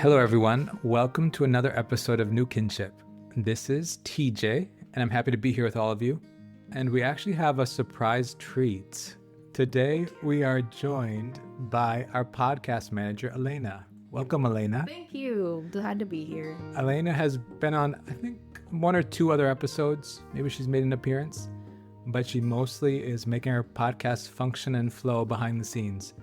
Hello, everyone. Welcome to another episode of New Kinship. This is TJ, and I'm happy to be here with all of you. And we actually have a surprise treat. Today, we are joined by our podcast manager, Elena. Welcome, Elena. Thank you. Glad to be here. Elena has been on, I think, one or two other episodes. Maybe she's made an appearance, but she mostly is making her podcast function and flow behind the scenes.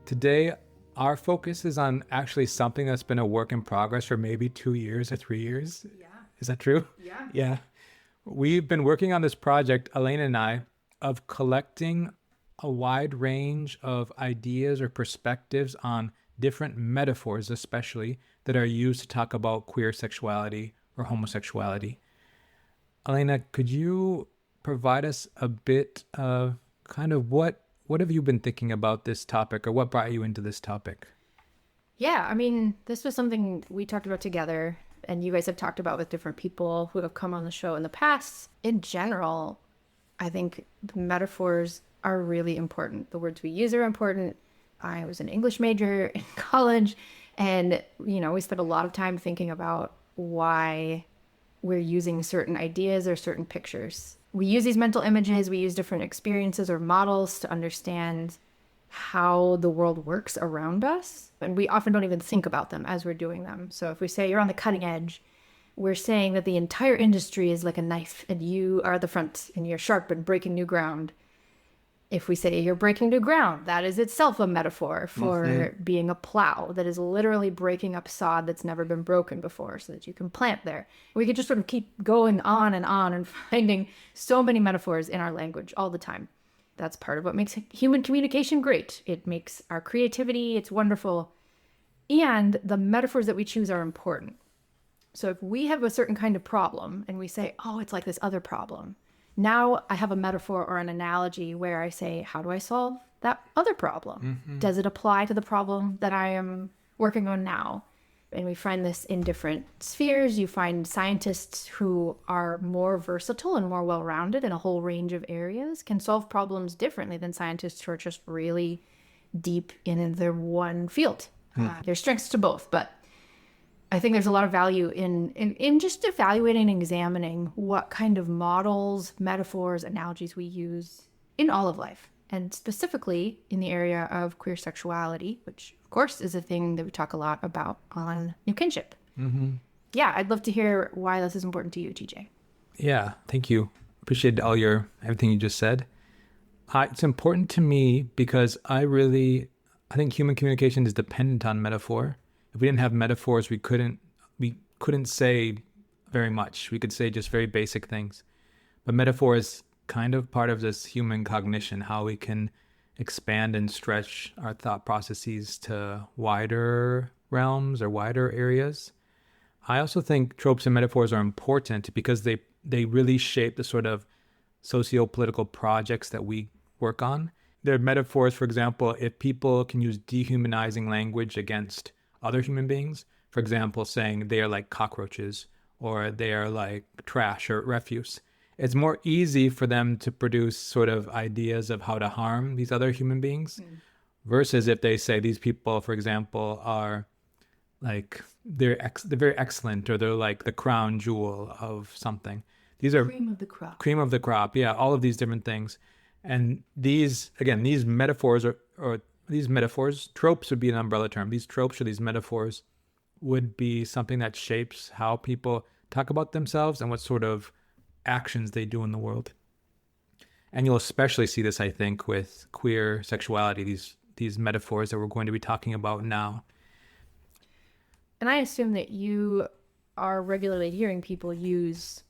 Today, our focus is on actually something that's been a work in progress for maybe 2 years or 3 years. Yeah. Is that true? Yeah. Yeah. We've been working on this project, Elena and I, of collecting a wide range of ideas or perspectives on different metaphors, especially, that are used to talk about queer sexuality or homosexuality. Elena, could you provide us a bit of kind of what have you been thinking about this topic, or what brought you into this topic? Yeah, I mean, this was something we talked about together, and you guys have talked about with different people who have come on the show in the past. In general, I think the metaphors are really important. The words we use are important. I was an English major in college, and, we spent a lot of time thinking about why we're using certain ideas or certain pictures. We use these mental images, we use different experiences or models to understand how the world works around us. And we often don't even think about them as we're doing them. So if we say you're on the cutting edge, we're saying that the entire industry is like a knife and you are the front and you're sharp and breaking new ground. If we say you're breaking new ground, that is itself a metaphor for being a plow that is literally breaking up sod that's never been broken before so that you can plant there. We could just sort of keep going on and finding so many metaphors in our language all the time. That's part of what makes human communication great. It makes our creativity, it's wonderful. And the metaphors that we choose are important. So if we have a certain kind of problem and we say, oh, it's like this other problem, now I have a metaphor or an analogy where I say, how do I solve that other problem? Mm-hmm. Does it apply to the problem that I am working on now? And we find this in different spheres. You find scientists who are more versatile and more well-rounded in a whole range of areas can solve problems differently than scientists who are just really deep in their one field. There's strengths to both, but I think there's a lot of value in just evaluating and examining what kind of models, metaphors, analogies we use in all of life, and specifically in the area of queer sexuality, which of course is a thing that we talk a lot about on New Kinship. Mm-hmm. Yeah, I'd love to hear why this is important to you, TJ. Yeah, thank you. Appreciate everything you just said. It's important to me because I think human communication is dependent on metaphor. If we didn't have metaphors, we couldn't say very much. We could say just very basic things. But metaphor is kind of part of this human cognition, how we can expand and stretch our thought processes to wider realms or wider areas. I also think tropes and metaphors are important because they really shape the sort of socio-political projects that we work on. They're metaphors, for example, if people can use dehumanizing language against other human beings, for example, saying they are like cockroaches or they are like trash or refuse, it's more easy for them to produce sort of ideas of how to harm these other human beings versus if they say these people, for example, are like, they're very excellent or they're like the crown jewel of something. These are cream of the crop. Cream of the crop. Yeah. All of these different things. And these metaphors these metaphors, tropes would be an umbrella term. These tropes or these metaphors would be something that shapes how people talk about themselves and what sort of actions they do in the world. And you'll especially see this, I think, with queer sexuality, these metaphors that we're going to be talking about now. And I assume that you are regularly hearing people use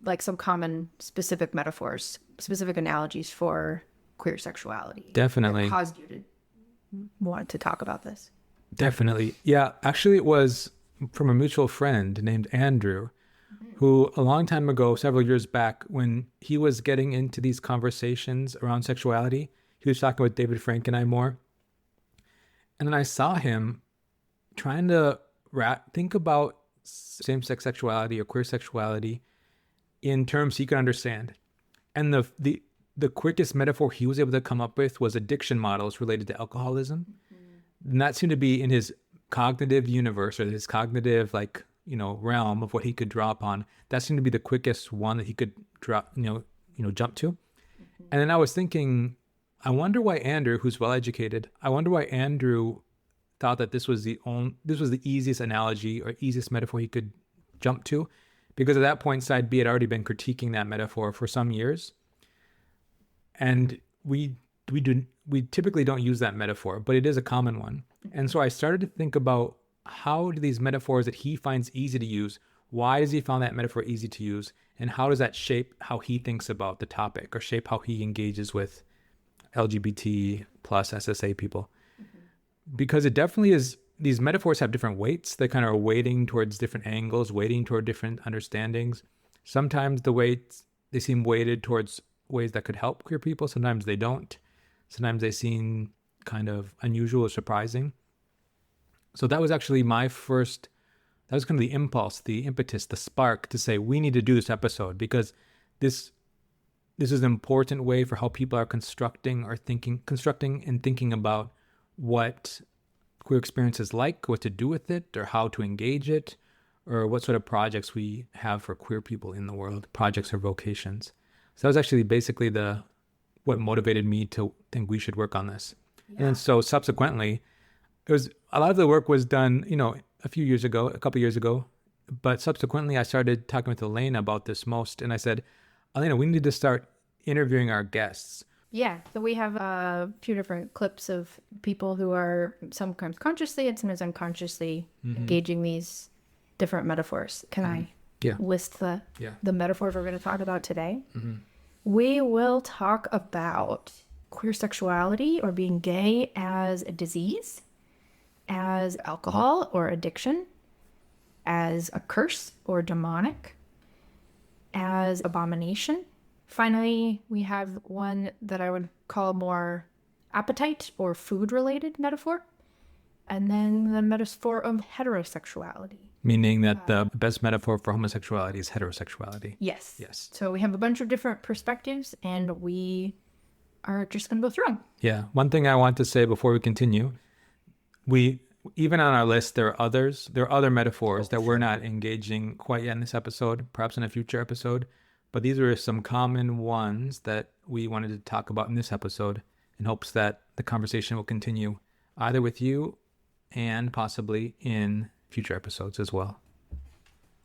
like some common specific metaphors, specific analogies for queer sexuality. Definitely. That caused you to want to talk about this. Definitely. Yeah. Actually, it was from a mutual friend named Andrew, who a long time ago, several years back, when he was getting into these conversations around sexuality, he was talking with David Frank and I more. And then I saw him trying to think about same-sex sexuality or queer sexuality in terms he could understand. And the quickest metaphor he was able to come up with was addiction models related to alcoholism. Mm-hmm. And that seemed to be in his cognitive universe or this cognitive realm of what he could draw upon, that seemed to be the quickest one that he could drop, jump to. And then I was thinking, I wonder why Andrew, who's well educated, I wonder why Andrew thought that this was the easiest analogy or easiest metaphor he could jump to, because at that point side B had already been critiquing that metaphor for some years, and we typically don't use that metaphor, but it is a common one. And so I started to think about, how do these metaphors that he finds easy to use, why does he find that metaphor easy to use, and how does that shape how he thinks about the topic or shape how he engages with LGBT plus SSA people? Because it definitely is, these metaphors have different weights. They kind of are weighting towards different angles, weighting toward different understandings. Sometimes the weights, they seem weighted towards ways that could help queer people. Sometimes they don't. Sometimes they seem kind of unusual or surprising. So that was actually that was kind of the impulse, the impetus, the spark to say, we need to do this episode, because this is an important way for how people are constructing and thinking about what queer experience is like, what to do with it, or how to engage it, or what sort of projects we have for queer people in the world, projects or vocations. So that was actually basically what motivated me to think we should work on this. Yeah. And then so subsequently, a lot of the work was done, a couple years ago, but subsequently I started talking with Elena about this most, and I said, Elena, we need to start interviewing our guests. Yeah, so we have a few different clips of people who are sometimes consciously and sometimes unconsciously engaging these different metaphors. Can I list the metaphors we're going to talk about today? We will talk about queer sexuality or being gay as a disease, as alcohol or addiction, as a curse or demonic, as abomination. Finally, we have one that I would call more appetite or food-related metaphor. And then the metaphor of heterosexuality. Meaning that the best metaphor for homosexuality is heterosexuality. Yes. Yes. So we have a bunch of different perspectives, and we are just going to go through them. Yeah. One thing I want to say before we continue, even on our list, there are other metaphors that we're not engaging quite yet in this episode, perhaps in a future episode. But these are some common ones that we wanted to talk about in this episode, in hopes that the conversation will continue either with you and possibly in future episodes as well.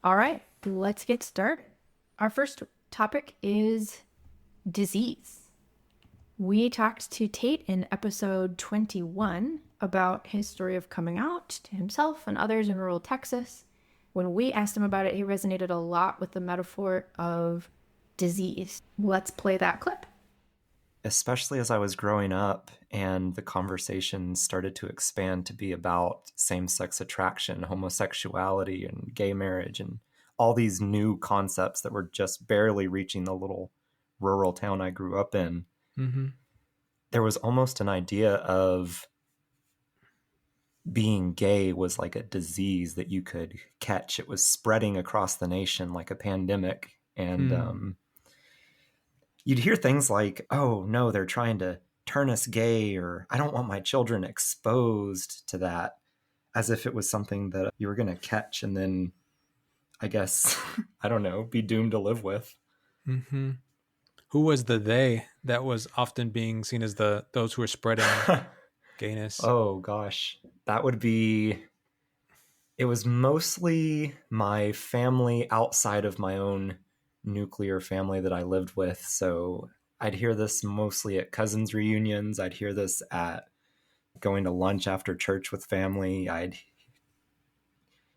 All right, let's get started. Our first topic is disease. We talked to Tate in episode 21 about his story of coming out to himself and others in rural Texas. When we asked him about it, he resonated a lot with the metaphor of disease. Let's play that clip. Especially as I was growing up and the conversation started to expand to be about same-sex attraction, homosexuality, and gay marriage, and all these new concepts that were just barely reaching the little rural town I grew up in. There was almost an idea of being gay was like a disease that you could catch. It was spreading across the nation like a pandemic. And you'd hear things like, oh, no, they're trying to turn us gay, or I don't want my children exposed to that, as if it was something that you were going to catch and then, I guess, I don't know, be doomed to live with. Who was the they that was often being seen as those who were spreading gayness? Oh, gosh. That would be... It was mostly my family outside of my own nuclear family that I lived with. So I'd hear this mostly at cousins' reunions. I'd hear this at going to lunch after church with family.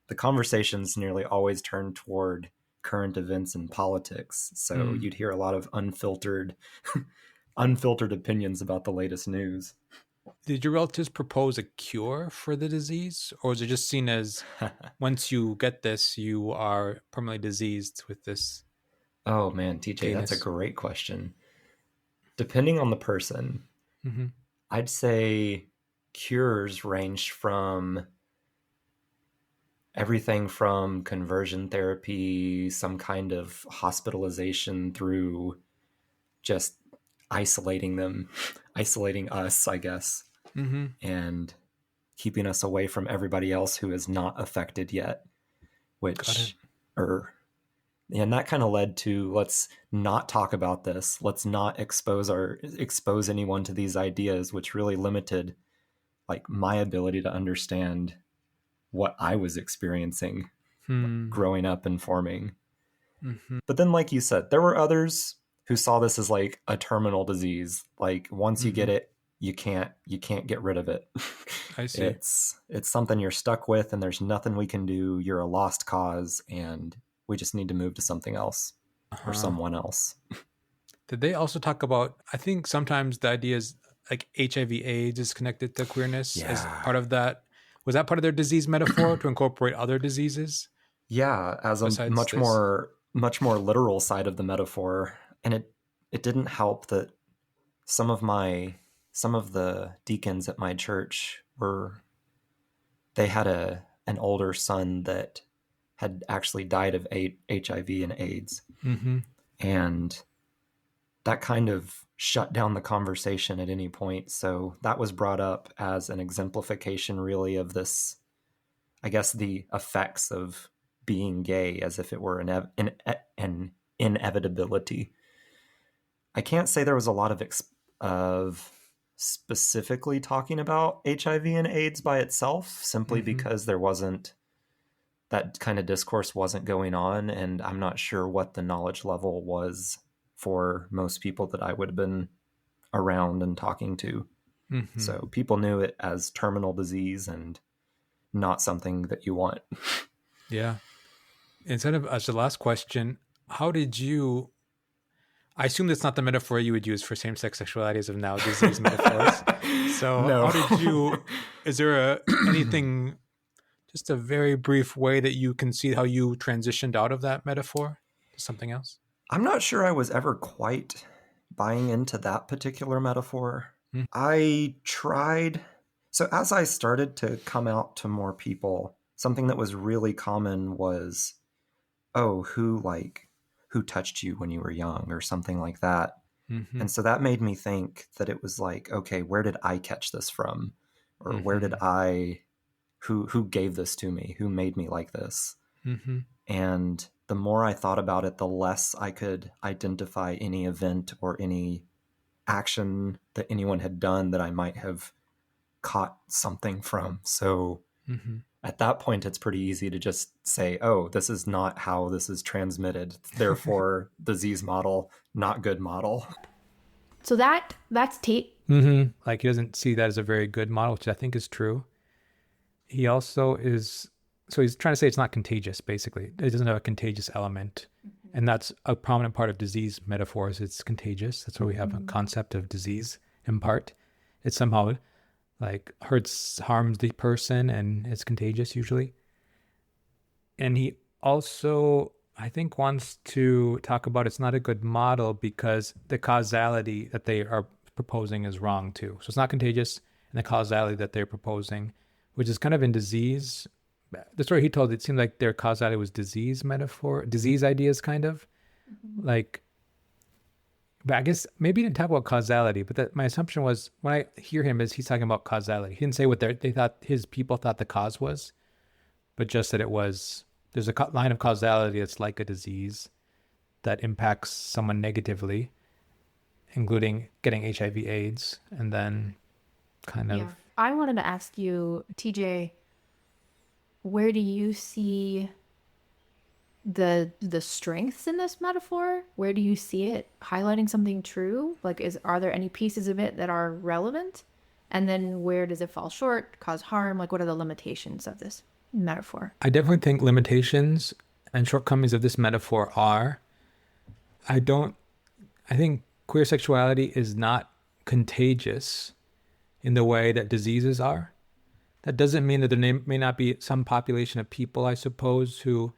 The conversations nearly always turned toward current events and politics. So you'd hear a lot of unfiltered opinions about the latest news. Did your relatives propose a cure for the disease? Or is it just seen as once you get this, you are permanently diseased with this? Oh man, TJ, gayness? That's a great question. Depending on the person, I'd say cures range from everything from conversion therapy, some kind of hospitalization, through just isolating us, I guess. And keeping us away from everybody else who is not affected yet, and that kind of led to, let's not talk about this. Let's not expose anyone to these ideas, which really limited like my ability to understand what I was experiencing growing up and forming. But then, like you said, there were others who saw this as like a terminal disease. Like once you get it, you can't get rid of it. I see. It's something you're stuck with, and there's nothing we can do. You're a lost cause, and we just need to move to something else or someone else. Did they also talk about, I think sometimes the idea is like HIV/AIDS is connected to queerness as part of that. Was that part of their disease metaphor to incorporate other diseses? Yeah, as a much more literal side of the metaphor. And it didn't help that some of the deacons at my church they had an older son that had actually died of HIV and AIDS. And that kind of shut down the conversation at any point. So that was brought up as an exemplification really of this, I guess, the effects of being gay, as if it were an inevitability. I can't say there was a lot of specifically talking about HIV and AIDS by itself, simply because there wasn't, that kind of discourse wasn't going on. And I'm not sure what the knowledge level was for most people that I would have been around and talking to. So people knew it as terminal disease and not something that you want. Yeah. Instead of, as the last question, how did you, I assume that's not the metaphor you would use for same-sex sexuality as of now, disease metaphors. So No. How did you, is there anything, just a very brief way that you can see how you transitioned out of that metaphor to something else? I'm not sure I was ever quite buying into that particular metaphor. I tried. So as I started to come out to more people, something that was really common was, oh, who touched you when you were young or something like that. And so that made me think that it was like, okay, where did I catch this from? Or where did who gave this to me? Who made me like this? And the more I thought about it, the less I could identify any event or any action that anyone had done that I might have caught something from. So at that point, it's pretty easy to just say, oh, this is not how this is transmitted. Therefore, disease model, not good model. So that's Tate. Like he doesn't see that as a very good model, which I think is true. He also is, so he's trying to say it's not contagious, basically. It doesn't have a contagious element. And that's a prominent part of disease metaphors. It's contagious. That's where we have a concept of disease in part. It somehow like harms the person, and it's contagious usually. And he also, I think, wants to talk about it's not a good model because the causality that they are proposing is wrong too. So it's not contagious, and the causality that they're proposing, which is kind of in disease. The story he told, it seemed like their causality was disease ideas kind of. Like, but I guess maybe he didn't talk about causality, but my assumption was when I hear him is he's talking about causality. He didn't say what they thought his people thought the cause was, but just that it was, there's a line of causality that's like a disease that impacts someone negatively, including getting HIV/AIDS, and then kind of. Yeah. I wanted to ask you, TJ, where do you see the strengths in this metaphor? Where do you see it highlighting something true? Like, are there any pieces of it that are relevant? And then where does it fall short, cause harm? Like, what are the limitations of this metaphor? I definitely think limitations and shortcomings of this metaphor are, I think queer sexuality is not contagious in the way that diseases are. That doesn't mean that there may not be some population of people, I suppose, who,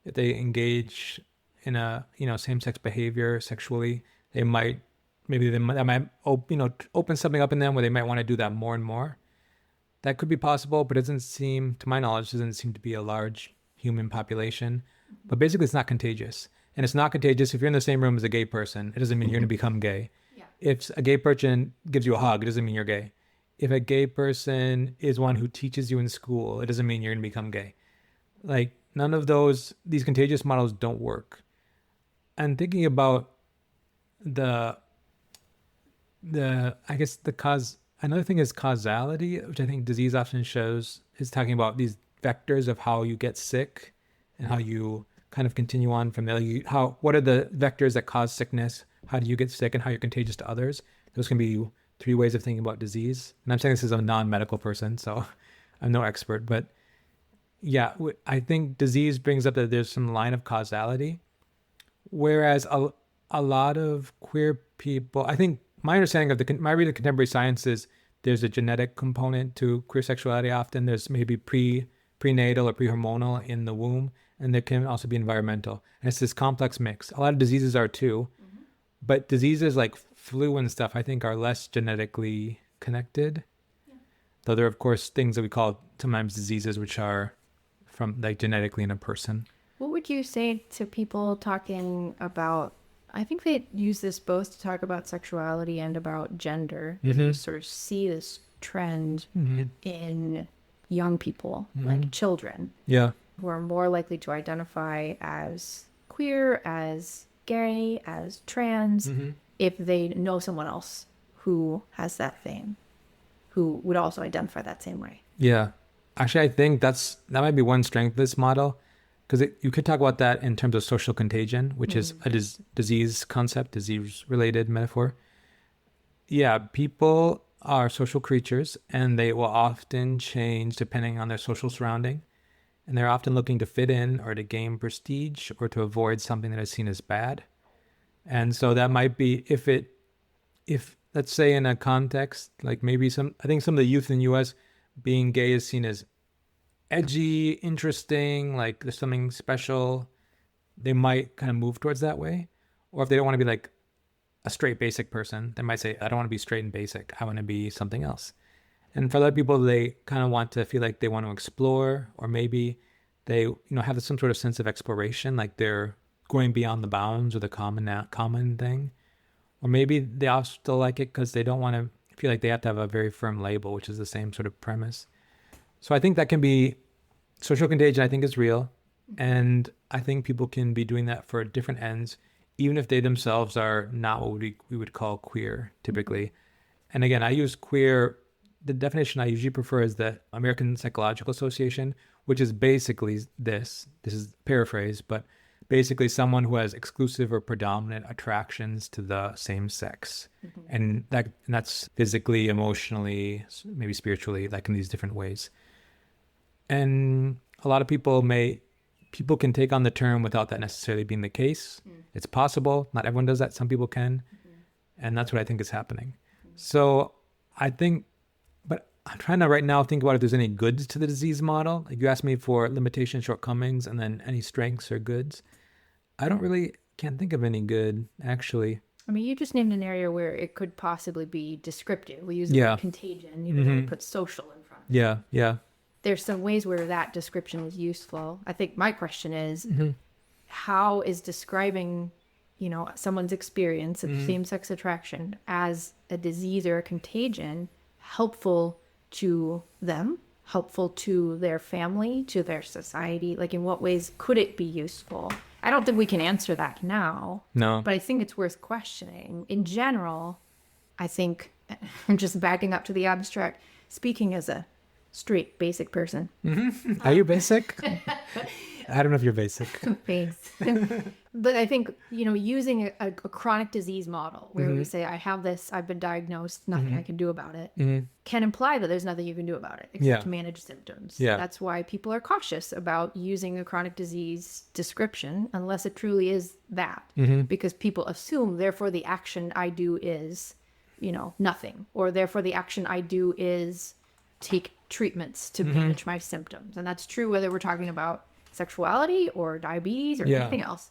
if they engage in a same-sex behavior sexually, that might open something up in them where they might want to do that more and more. That could be possible, but it doesn't seem, to my knowledge, to be a large human population. But basically, it's not contagious, and it's not contagious if you're in the same room as a gay person. It doesn't mean you're going to become gay. Yeah. If a gay person gives you a hug, it doesn't mean you're gay. if a gay person is one who teaches you in school, it doesn't mean you're going to become gay. Like none of these contagious models don't work. And thinking about the I guess another thing is causality, which I think disease often shows, is talking about these vectors of how you get sick and how you kind of continue on from there. What are the vectors that cause sickness? How do you get sick and how you're contagious to others? Those can be 3 ways of thinking about disease. And I'm saying this as a non-medical person, so I'm no expert, but yeah, I think disease brings up that there's some line of causality, whereas a lot of queer people, I think my understanding of my read of contemporary science is there's a genetic component to queer sexuality. Often there's maybe prenatal or prehormonal in the womb, and there can also be environmental. And it's this complex mix. A lot of diseases are too, but diseases like flu and stuff, I think, are less genetically connected. Yeah. Though there are, of course, things that we call sometimes diseases which are from like genetically in a person. What would you say to people talking about, I think they use this both to talk about sexuality and about gender. You sort of see this trend in young people, like children, who are more likely to identify as queer, as gay, as trans, if they know someone else who has that thing, who would also identify that same way. Yeah. Actually, I think that might be one strength of this model, because you could talk about that in terms of social contagion, which is a disease concept, disease-related metaphor. Yeah, people are social creatures, and they will often change depending on their social surrounding. And they're often looking to fit in or to gain prestige or to avoid something that is seen as bad. And so that might be, if let's say in a context, like maybe I think some of the youth in the US, being gay is seen as edgy, interesting, like there's something special. They might kind of move towards that way. Or if they don't want to be like a straight basic person, they might say, I don't want to be straight and basic. I want to be something else. And for other people, they kind of want to feel like they want to explore, or maybe they, have some sort of sense of exploration, like they're going beyond the bounds or the common thing. Or maybe they also still like it because they don't want to feel like they have to have a very firm label, which is the same sort of premise. So I think that can be social contagion, I think is real. And I think people can be doing that for different ends, even if they themselves are not what we would call queer typically. And again, I use queer, the definition I usually prefer is the American Psychological Association, which is basically this is paraphrase, but basically someone who has exclusive or predominant attractions to the same sex. And that's physically, emotionally, maybe spiritually, like in these different ways. And a lot of people can take on the term without that necessarily being the case. It's possible. Not everyone does that. Some people can. And that's what I think is happening. So I think, but I'm trying to right now think about if there's any goods to the disease model. Like you asked me for limitations, shortcomings, and then any strengths or goods. I can't think of any good, actually. I mean, you just named an area where it could possibly be descriptive. We use the word contagion, even though we put social in front. Yeah. There's some ways where that description is useful. I think my question is, how is describing, someone's experience of same-sex attraction as a disease or a contagion helpful to them, helpful to their family, to their society? Like, in what ways could it be useful? I don't think we can answer that now. No. But I think it's worth questioning. In general, I think, I'm just backing up to the abstract, speaking as a straight, basic person. Are you basic? I don't know if you're basic. Thanks. But I think, using a chronic disease model where we say, I have this, I've been diagnosed, nothing I can do about it, can imply that there's nothing you can do about it except to manage symptoms. Yeah. That's why people are cautious about using a chronic disease description unless it truly is that. Because people assume, therefore, the action I do is, nothing. Or therefore, the action I do is take treatments to manage my symptoms. And that's true whether we're talking about sexuality or diabetes or anything else.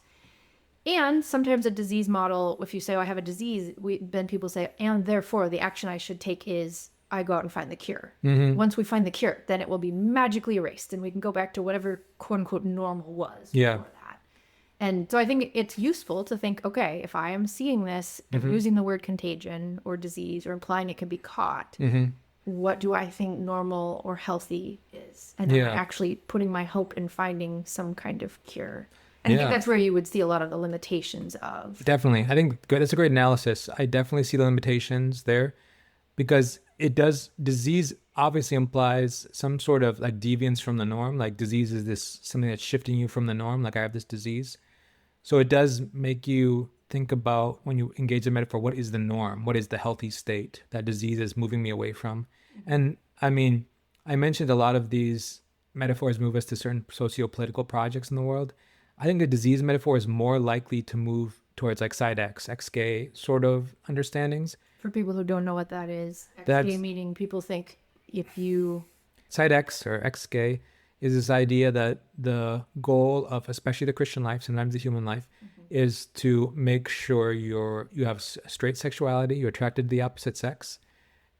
And sometimes a disease model, if you say, I have a disease, then people say, and therefore the action I should take is I go out and find the cure. Once we find the cure, then it will be magically erased and we can go back to whatever quote unquote normal was before that. And so I think it's useful to think, okay, if I am seeing this, if using the word contagion or disease or implying it can be caught, what do I think normal or healthy is? And am I actually putting my hope in finding some kind of cure? And I think that's where you would see a lot of the limitations of. Definitely. I think that's a great analysis. I definitely see the limitations there because disease obviously implies some sort of like deviance from the norm. Like disease is this something that's shifting you from the norm. Like I have this disease. So it does make you think about when you engage in metaphor, what is the norm? What is the healthy state that disease is moving me away from? And I mean, I mentioned a lot of these metaphors move us to certain socio-political projects in the world. I think the disease metaphor is more likely to move towards like side X, ex-gay sort of understandings. For people who don't know what that is, ex-gay meaning people think if you... Side X or ex-gay is this idea that the goal of especially the Christian life, sometimes the human life, is to make sure you have straight sexuality, you're attracted to the opposite sex.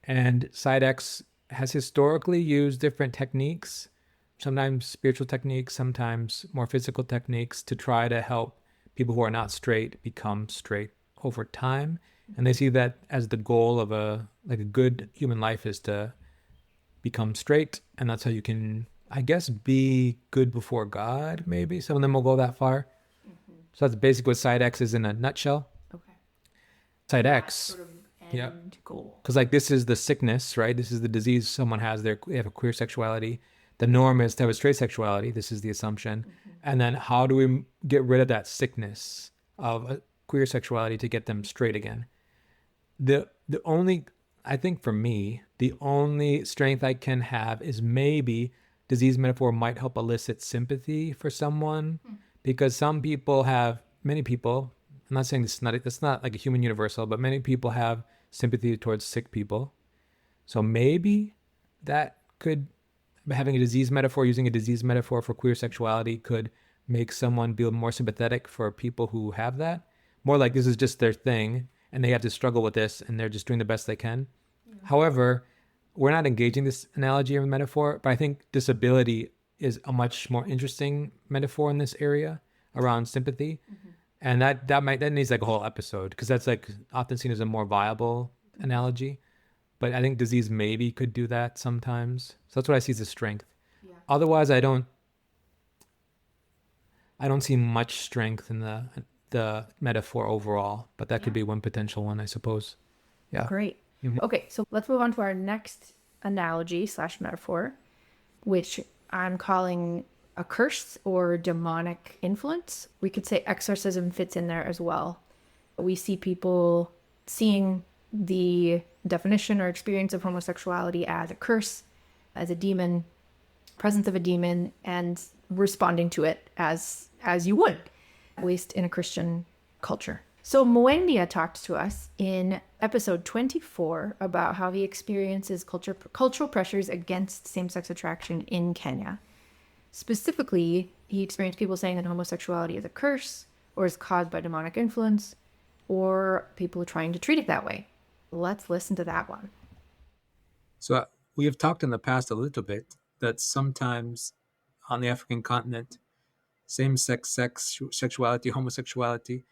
And side X has historically used different techniques, sometimes spiritual techniques, sometimes more physical techniques to try to help people who are not straight become straight over time. And they see that as the goal of a good human life is to become straight. And that's how you can, I guess, be good before God, maybe. Some of them will go that far. So that's basically what side X is in a nutshell. Okay. Side X. Sort of end goal. Because like this is the sickness, right? This is the disease someone has. They have a queer sexuality. The norm is to have a straight sexuality. This is the assumption. And then how do we get rid of that sickness of a queer sexuality to get them straight again? The only, I think for me, the only strength I can have is maybe disease metaphor might help elicit sympathy for someone because many people, I'm not saying that's not like a human universal, but many people have sympathy towards sick people. So maybe that could, having using a disease metaphor for queer sexuality could make someone be more sympathetic for people who have that. More like this is just their thing and they have to struggle with this and they're just doing the best they can. However, we're not engaging this analogy of a metaphor, but I think disability is a much more interesting metaphor in this area around sympathy. And that needs like a whole episode because that's like often seen as a more viable analogy. But I think disease maybe could do that sometimes. So that's what I see as a strength. Yeah. Otherwise, I don't see much strength in the metaphor overall, but that could be one potential one, I suppose. Yeah. Great. Okay, so let's move on to our next analogy / metaphor, which I'm calling a curse or demonic influence. We could say exorcism fits in there as well. We see people seeing the definition or experience of homosexuality as a curse, as a demon, presence of a demon, and responding to it as you would, at least in a Christian culture. So Mwendia talked to us in episode 24 about how he experiences cultural pressures against same-sex attraction in Kenya. Specifically, he experienced people saying that homosexuality is a curse or is caused by demonic influence, or people trying to treat it that way. Let's listen to that one. So we have talked in the past a little bit that sometimes on the African continent, same-sex sexuality, homosexuality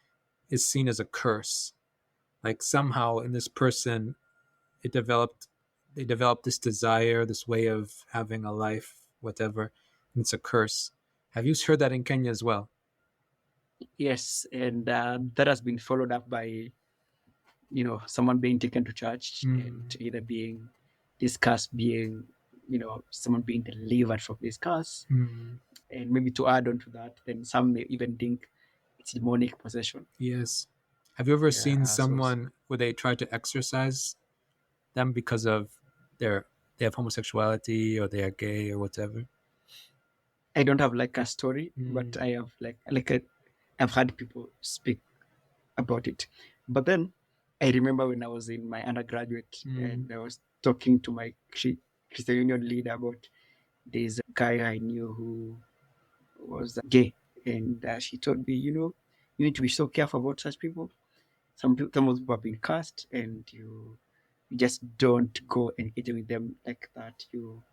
is seen as a curse. Like somehow in this person, they developed this desire, this way of having a life, whatever, and it's a curse. Have you heard that in Kenya as well? Yes, and that has been followed up by, someone being taken to church and either being discussed, someone being delivered from this curse. And maybe to add on to that, then some may even think it's demonic possession. Yes. Have you ever seen someone where they try to exorcise them because of they have homosexuality or they are gay or whatever? I don't have like a story, but I have I've had people speak about it. But then I remember when I was in my undergraduate and I was talking to my Christian Union leader about this guy I knew who was gay, and she told me, you need to be so careful about such people. Some people have been cast, and you just don't go and engage with them like that. You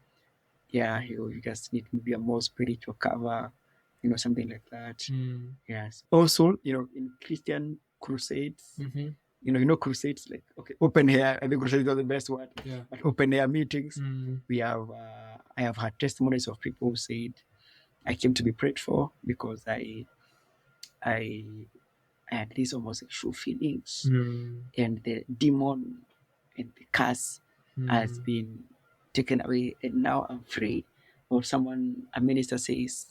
just need maybe a more spiritual cover, something like that. Yes. Also, in Christian crusades, crusades, like, okay, open air. I think crusades are the best word. Yeah. But open air meetings, we have, I have had testimonies of people who said, I came to be prayed for because I had these homosexual feelings, and the demon and the curse has been taken away, and now I'm free. Or a minister says,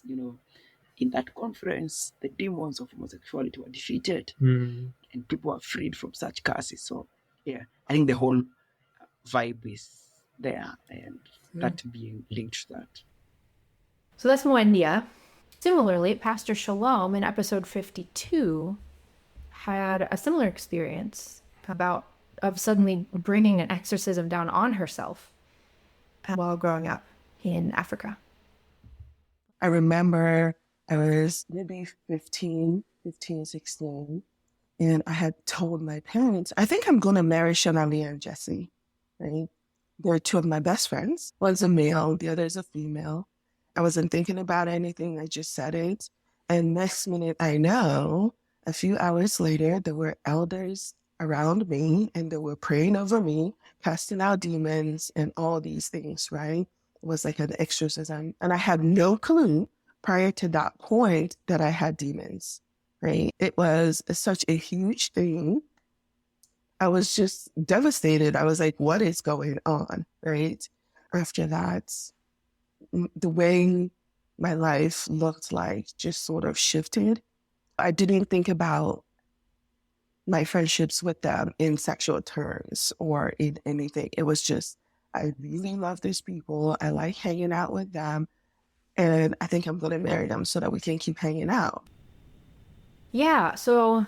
in that conference, the demons of homosexuality were defeated, and people are freed from such curses. So, yeah, I think the whole vibe is there, and that being linked to that. So that's Wendia. Similarly, Pastor Shalom in episode 52 had a similar experience of suddenly bringing an exorcism down on herself while growing up in Africa. I remember I was maybe 16, and I had told my parents, I think I'm going to marry Shanalia and Jesse, right? They're two of my best friends. One's a male, the other is a female. I wasn't thinking about anything. I just said it. And next minute, I know, a few hours later, there were elders around me and they were praying over me, casting out demons and all these things, right? It was like an exorcism. And I had no clue prior to that point that I had demons, right? It was such a huge thing. I was just devastated. I was like, what is going on, right? After that, the way my life looked like just sort of shifted. I didn't think about my friendships with them in sexual terms or in anything. It was just, I really love these people. I like hanging out with them. And I think I'm going to marry them so that we can keep hanging out. Yeah, so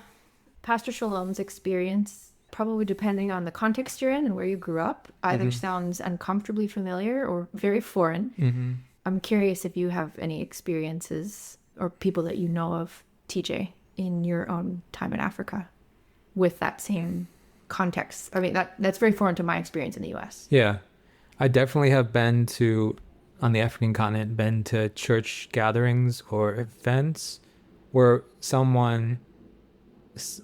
Pastor Shalom's experience, probably depending on the context you're in and where you grew up, either sounds uncomfortably familiar or very foreign. I'm curious if you have any experiences or people that you know of, TJ, in your own time in Africa with that same context. I mean, that's very foreign to my experience in the US. Yeah. I definitely have been on the African continent, been to church gatherings or events where someone,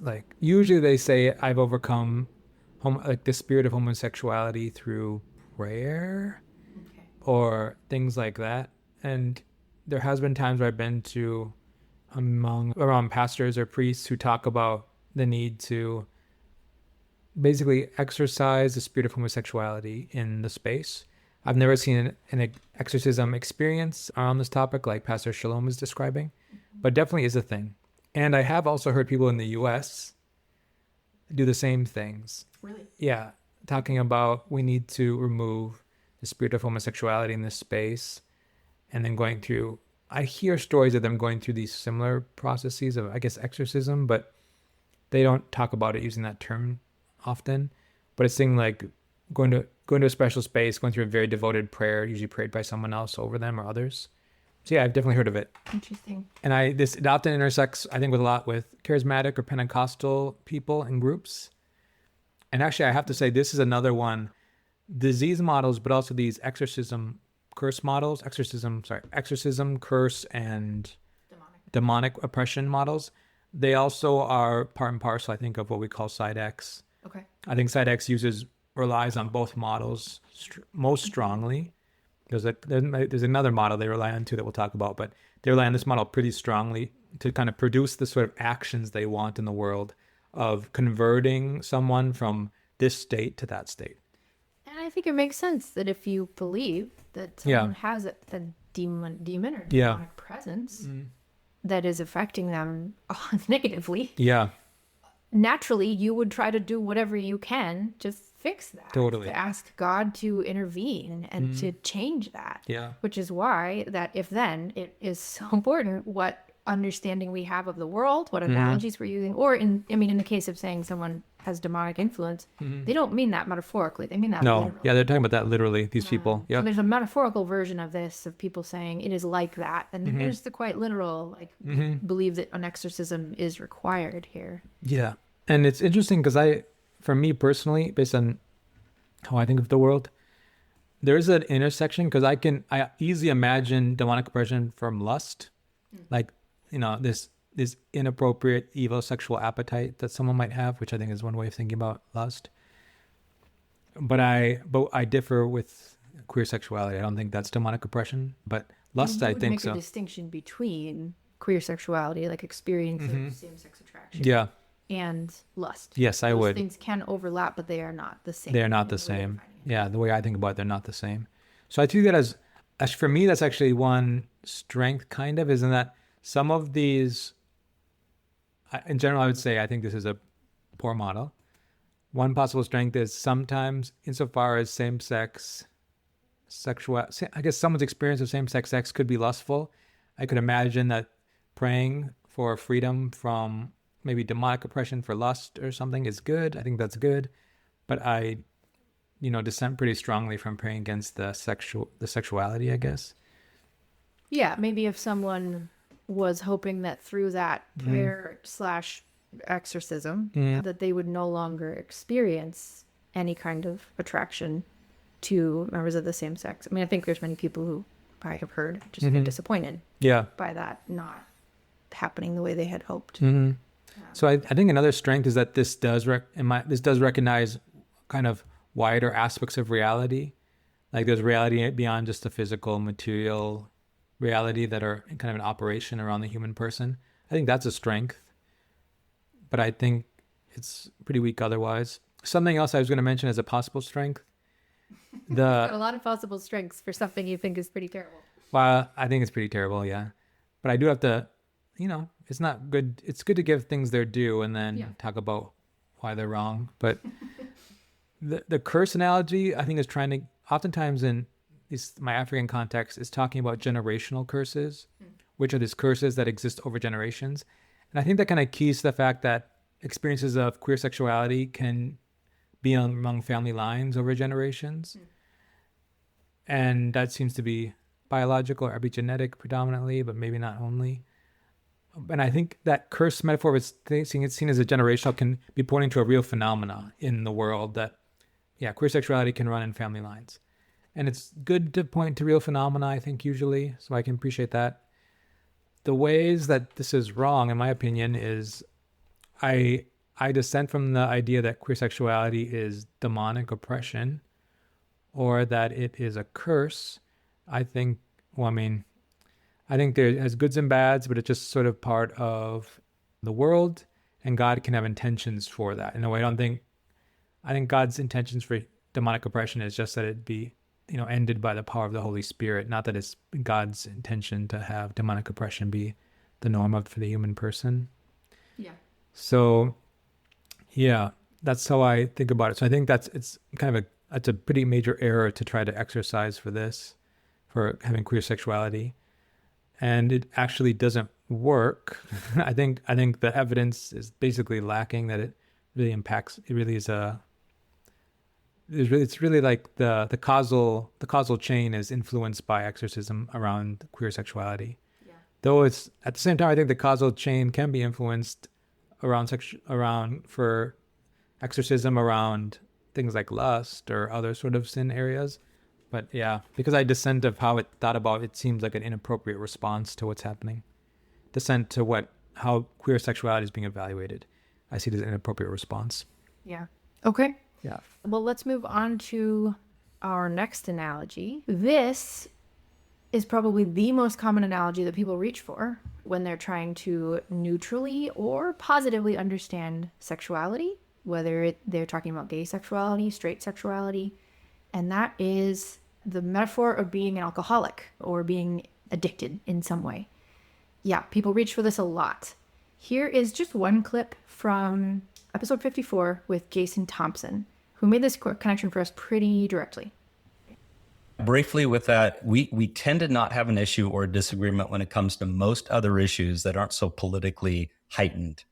like, usually they say, I've overcome the spirit of homosexuality through prayer or things like that. And there has been times where I've been to around pastors or priests who talk about the need to basically exorcise the spirit of homosexuality in the space. I've never seen an exorcism experience around this topic like Pastor Shalom is describing, but definitely is a thing. And I have also heard people in the US do the same things. Really? Yeah, talking about we need to remove the spirit of homosexuality in this space, and then going through, I hear stories of them going through these similar processes of, I guess, exorcism, but they don't talk about it using that term often. But it's things like going to a special space, going through a very devoted prayer, usually prayed by someone else over them or others. So yeah, I've definitely heard of it. Interesting. And it often intersects, I think, with a lot with charismatic or Pentecostal people and groups. And actually, I have to say, this is another one, disease models, but also these exorcism, curse, and demonic oppression models. They also are part and parcel, I think, of what we call Side X. Okay. I think Side X relies on both models most strongly. There's another model they rely on too that we'll talk about, but they rely on this model pretty strongly to kind of produce the sort of actions they want in the world of converting someone from this state to that state. And I think it makes sense that if you believe that someone has a demon or demonic presence that is affecting them negatively, naturally you would try to do whatever you can to fix that. Totally. To ask God to intervene and to change that. Yeah. Which is why it is so important what understanding we have of the world, what analogies we're using, or in the case of saying someone has demonic influence, they don't mean that metaphorically. They mean that literally. Yeah, they're talking about that literally, these people. Yeah. So there's a metaphorical version of this, of people saying it is like that. And there's the quite literal, believe that an exorcism is required here. Yeah. And it's interesting because for me personally, based on how I think of the world, there's an intersection because I easily imagine demonic oppression from lust. Like, this this inappropriate, evil sexual appetite that someone might have, which I think is one way of thinking about lust. But I differ with queer sexuality. I don't think that's demonic oppression, but lust, I think make so. a distinction between queer sexuality, like experience of same-sex attraction, Yeah. and lust. Yes, I Those would. things can overlap, but they are not the same. They're not the same. Yeah, the way I think about it, they're not the same. So I see that as for me, that's actually one strength, kind of, isn't that some of these, in general, I would say I think this is a poor model. One possible strength is sometimes, insofar as same-sex sexual, I guess someone's experience of same-sex sex could be lustful. I could imagine that praying for freedom from maybe demonic oppression for lust or something is good. I think that's good. But I, dissent pretty strongly from praying against the sexuality, I guess. Yeah, maybe if someone was hoping that through that prayer / exorcism, that they would no longer experience any kind of attraction to members of the same sex. I mean, I think there's many people who I have heard just get disappointed by that not happening the way they had hoped. So I think another strength is that this does recognize kind of wider aspects of reality. Like there's reality beyond just the physical, material reality that are kind of an operation around the human person. I think that's a strength. But I think it's pretty weak otherwise. Something else I was going to mention as a possible strength. Got a lot of possible strengths for something you think is pretty terrible. Well, I think it's pretty terrible, yeah. But I do have to, it's not good. It's good to give things their due and then talk about why they're wrong. But the curse analogy, I think, is trying to, oftentimes in my African context, is talking about generational curses, which are these curses that exist over generations. And I think that kind of keys to the fact that experiences of queer sexuality can be among family lines over generations. And that seems to be biological or epigenetic predominantly, but maybe not only. And I think that curse metaphor was seeing it seen as a generational can be pointing to a real phenomena in the world that, queer sexuality can run in family lines. And it's good to point to real phenomena, I think, usually, so I can appreciate that. The ways that this is wrong, in my opinion, is I dissent from the idea that queer sexuality is demonic oppression or that it is a curse. I think there has goods and bads, but it's just sort of part of the world, and God can have intentions for that. In a way, I think God's intentions for demonic oppression is just that it be, ended by the power of the Holy Spirit, not that it's God's intention to have demonic oppression be the norm for the human person. Yeah. So, that's how I think about it. So I think it's a pretty major error to try to exercise for having queer sexuality. And it actually doesn't work. I think the evidence is basically lacking that it really impacts. It really is it's really like the causal chain is influenced by exorcism around queer sexuality. Yeah. Though it's at the same time, I think the causal chain can be influenced around for exorcism around things like lust or other sort of sin areas. But because I dissent of how it thought about it seems like an inappropriate response to what's happening. Dissent to how queer sexuality is being evaluated. I see it as an inappropriate response. Yeah. Okay. Yeah. Well, let's move on to our next analogy. This is probably the most common analogy that people reach for when they're trying to neutrally or positively understand sexuality, whether they're talking about gay sexuality, straight sexuality, and that is the metaphor of being an alcoholic or being addicted in some way. Yeah, people reach for this a lot. Here is just one clip from episode 54 with Jason Thompson, who made this connection for us pretty directly. Briefly with that, we tend to not have an issue or a disagreement when it comes to most other issues that aren't so politically heightened.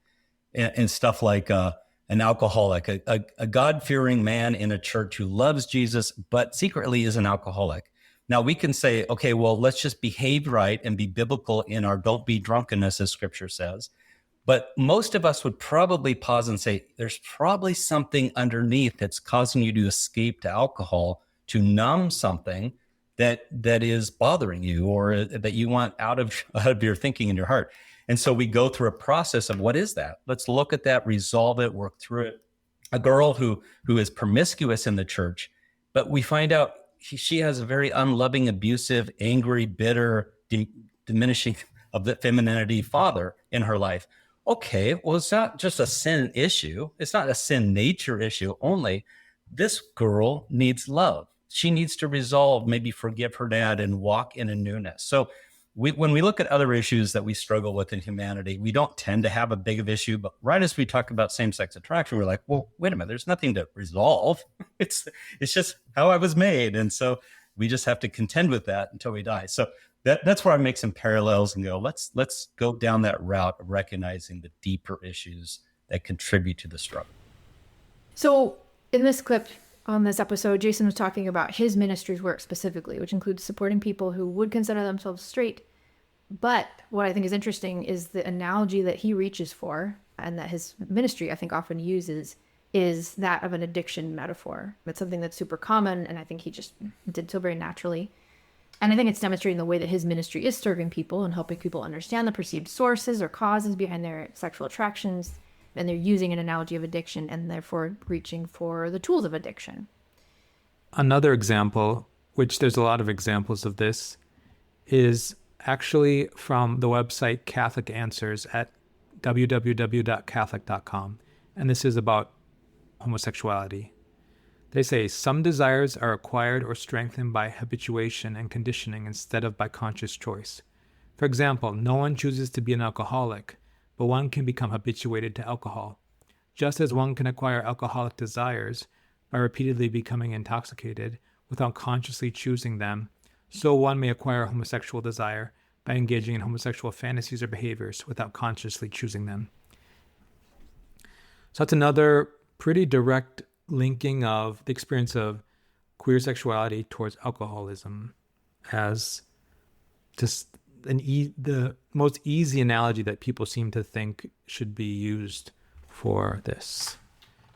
And stuff like an alcoholic, a God-fearing man in a church who loves Jesus, but secretly is an alcoholic. Now we can say, okay, well, let's just behave right and be biblical in our don't be drunkenness, as scripture says. But most of us would probably pause and say, there's probably something underneath that's causing you to escape to alcohol, to numb something that is bothering you or that you want out of your thinking in your heart. And so we go through a process of what is that? Let's look at that, resolve it, work through it. A girl who is promiscuous in the church, but we find out she has a very unloving, abusive, angry, bitter, diminishing of the femininity father in her life. Okay, well, it's not just a sin issue. It's not a sin nature issue only. This girl needs love. She needs to resolve, maybe forgive her dad and walk in a newness. So when we look at other issues that we struggle with in humanity, we don't tend to have a big of issue. But right as we talk about same-sex attraction, we're like, well, wait a minute, there's nothing to resolve. It's just how I was made. And so we just have to contend with that until we die. So that's where I make some parallels and go, let's go down that route of recognizing the deeper issues that contribute to the struggle. So in this clip on this episode, Jason was talking about his ministry's work specifically, which includes supporting people who would consider themselves straight. But what I think is interesting is the analogy that he reaches for, and that his ministry, I think, often uses, is that of an addiction metaphor. It's something that's super common, and I think he just did so very naturally. And I think it's demonstrating the way that his ministry is serving people and helping people understand the perceived sources or causes behind their sexual attractions. And they're using an analogy of addiction and therefore reaching for the tools of addiction. Another example, which there's a lot of examples of this, is actually from the website Catholic Answers at www.catholic.com. And this is about homosexuality. They say some desires are acquired or strengthened by habituation and conditioning instead of by conscious choice. For example, no one chooses to be an alcoholic, but one can become habituated to alcohol. Just as one can acquire alcoholic desires by repeatedly becoming intoxicated without consciously choosing them, so one may acquire a homosexual desire by engaging in homosexual fantasies or behaviors without consciously choosing them. So that's another pretty direct linking of the experience of queer sexuality towards alcoholism as just the most easy analogy that people seem to think should be used for this.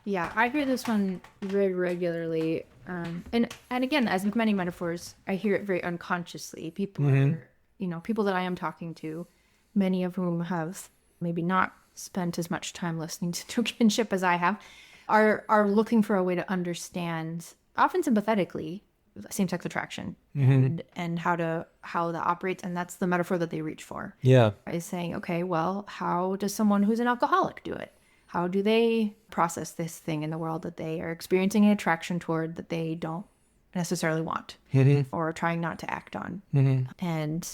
Yeah, I hear this one very regularly. And again, as with many metaphors, I hear it very unconsciously. People are, people that I am talking to, many of whom have maybe not spent as much time listening to kinship as I have, are looking for a way to understand, often sympathetically, same-sex attraction and how that operates. And that's the metaphor that they reach for. Yeah. Is saying, okay, well, how does someone who's an alcoholic do it? How do they process this thing in the world that they are experiencing an attraction toward that they don't necessarily want or are trying not to act on? And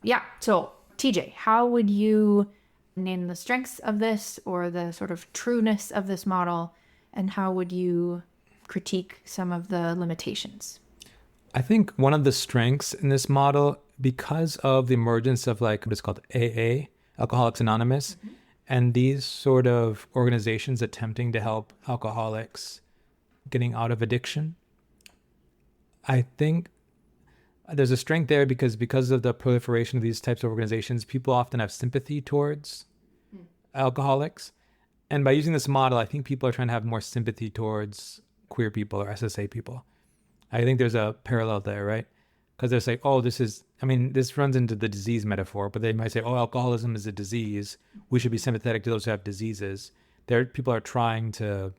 yeah, so TJ, how would you name the strengths of this or the sort of trueness of this model? And how would you critique some of the limitations? I think one of the strengths in this model, because of the emergence of like what is called AA, Alcoholics Anonymous, and these sort of organizations attempting to help alcoholics getting out of addiction, I think there's a strength there because of the proliferation of these types of organizations, people often have sympathy towards alcoholics. And by using this model, I think people are trying to have more sympathy towards queer people or SSA people. I think there's a parallel there, right? Because they're saying, oh, this runs into the disease metaphor, but they might say, oh, alcoholism is a disease. We should be sympathetic to those who have diseases. People are trying to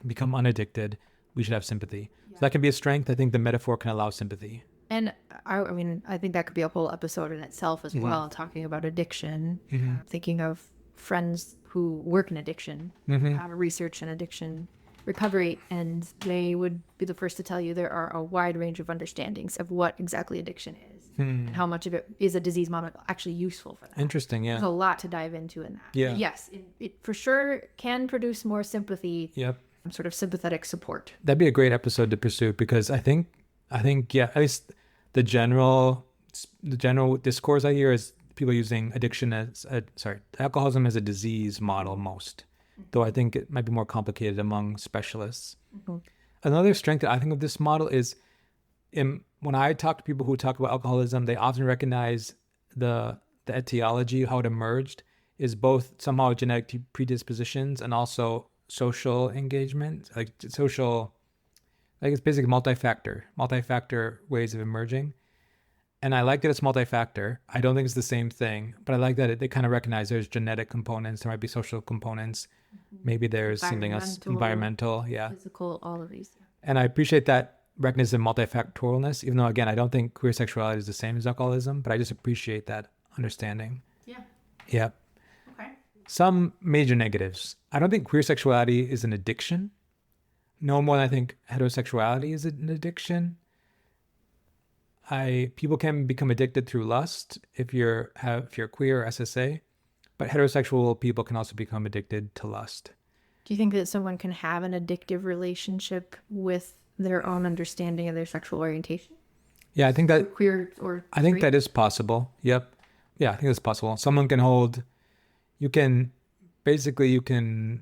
become unaddicted. We should have sympathy. Yeah. So that can be a strength. I think the metaphor can allow sympathy. And I think that could be a whole episode in itself as well, talking about addiction, thinking of friends who work in addiction, have research in addiction recovery, and they would be the first to tell you there are a wide range of understandings of what exactly addiction is and how much of it is a disease model actually useful for that. Interesting, yeah. There's a lot to dive into in that. Yeah. But yes, it for sure can produce more sympathy. Yep. Sort of sympathetic support. That'd be a great episode to pursue because I think yeah, at least the general discourse I hear is people using alcoholism as a disease model most. Though I think it might be more complicated among specialists. Another strength that I think of this model is when I talk to people who talk about alcoholism, they often recognize the etiology, how it emerged, is both somehow genetic predispositions and also social engagement, it's basically multi-factor ways of emerging. And I like that it's multi-factor. I don't think it's the same thing, but I like that they kind of recognize there's genetic components, there might be social components, maybe there's something else, environmental, yeah. Physical, all of these. And I appreciate that recognition of multifactorialness, even though, again, I don't think queer sexuality is the same as alcoholism, but I just appreciate that understanding. Yeah. Yeah. Okay. Some major negatives. I don't think queer sexuality is an addiction. No more than I think heterosexuality is an addiction. People can become addicted through lust if you're queer or SSA, but heterosexual people can also become addicted to lust. Do you think that someone can have an addictive relationship with their own understanding of their sexual orientation? Yeah, I think that Queer or I think straight? that is possible. Yep. Yeah, I think it's possible. Someone can you can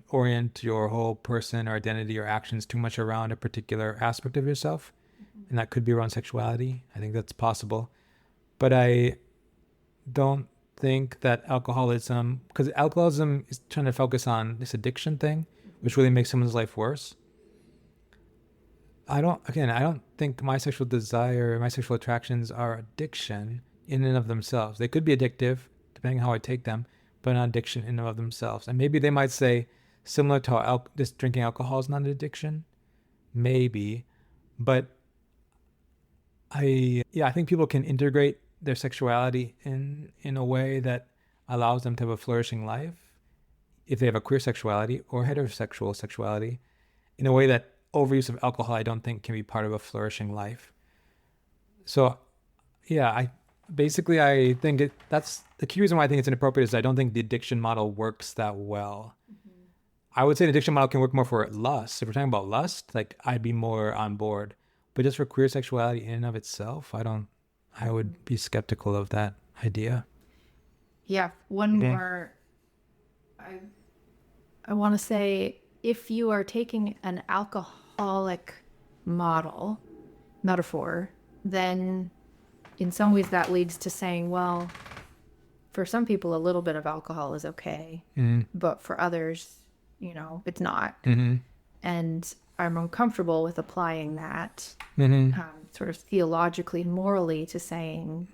orient your whole person or identity or actions too much around a particular aspect of yourself. And that could be around sexuality. I think that's possible. But I don't think that because alcoholism is trying to focus on this addiction thing, which really makes someone's life worse. I don't think my sexual desire, my sexual attractions are addiction in and of themselves. They could be addictive, depending on how I take them, but not addiction in and of themselves. And maybe they might say, similar to how just drinking alcohol is not an addiction. Maybe. But I think people can integrate their sexuality in a way that allows them to have a flourishing life if they have a queer sexuality or heterosexual sexuality, in a way that overuse of alcohol I don't think can be part of a flourishing life. So yeah, I think that's the key reason why I think it's inappropriate is I don't think the addiction model works that well. I would say the addiction model can work more for lust. If we're talking about lust, like I'd be more on board. But just for queer sexuality in and of itself, I would be skeptical of that idea. Yeah. One more. I want to say, if you are taking an alcoholic metaphor, then in some ways that leads to saying, well, for some people, a little bit of alcohol is okay, but for others, it's not. And I'm uncomfortable with applying that sort of theologically and morally to saying,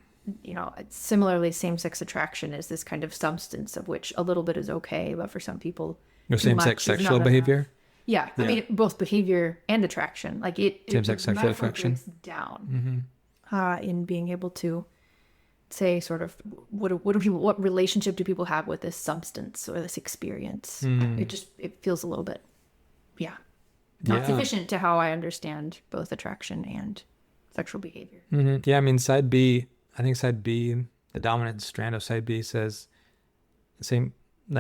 similarly, same-sex attraction is this kind of substance of which a little bit is okay, but for some people, Your same-sex sexual behavior? Yeah. I mean, both behavior and attraction. Like same-sex sexual attraction breaks down in being able to say sort of what relationship do people have with this substance or this experience? It feels a little bit, not sufficient to how I understand both attraction and sexual behavior. Yeah, I mean, side B, the dominant strand of side B says they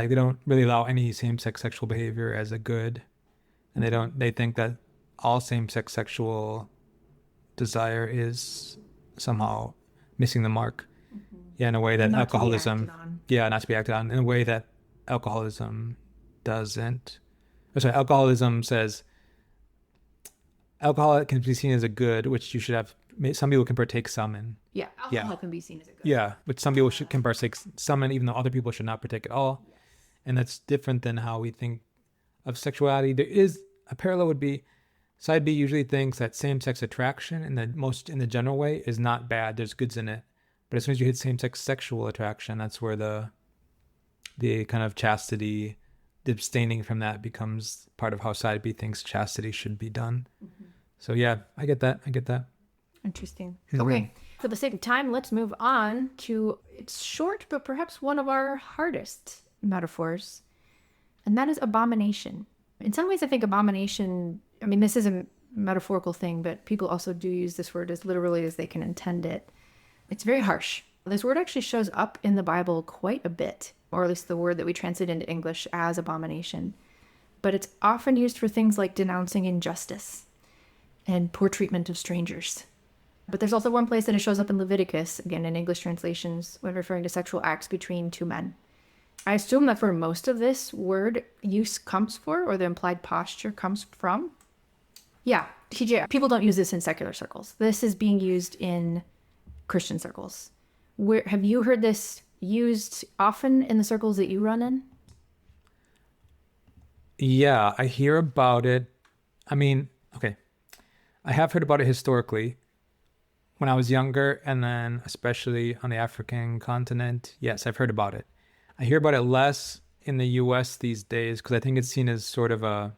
don't really allow any same-sex sexual behavior as a good, and they think that all same-sex sexual desire is somehow missing the mark. In a way that not alcoholism, not to be acted on, in a way that alcoholism doesn't. Alcoholism says alcohol can be seen as a good, which you should have. Some people can partake some in. Yeah, alcohol can be seen as a good. Yeah, which some people can partake some in, even though other people should not partake at all. Yes. And that's different than how we think of sexuality. There is a parallel would be side B usually thinks that same-sex attraction in the general way is not bad. There's goods in it. But as soon as you hit same-sex sexual attraction, that's where the kind of chastity, the abstaining from that becomes part of how side B thinks chastity should be done. So yeah, I get that. Interesting. Okay. For the sake of time, let's move on to, it's short, but perhaps one of our hardest metaphors, and that is abomination. In some ways, I think abomination, I mean, this is a metaphorical thing, but people also do use this word as literally as they can intend it. It's very harsh. This word actually shows up in the Bible quite a bit, or at least the word that we translate into English as abomination. But it's often used for things like denouncing injustice and poor treatment of strangers. But there's also one place that it shows up in Leviticus, again in English translations, when referring to sexual acts between two men. I assume that for most of this word use comes for, or the implied posture comes from. Yeah, TJ, people don't use this in secular circles. This is being used in Christian circles. Where have you heard this used often in the circles that you run in? Yeah, I hear about it. I mean, okay. I have heard about it historically when I was younger, and then especially on the African continent, yes, I've heard about it. I hear about it less in the US these days because I think it's seen as sort of a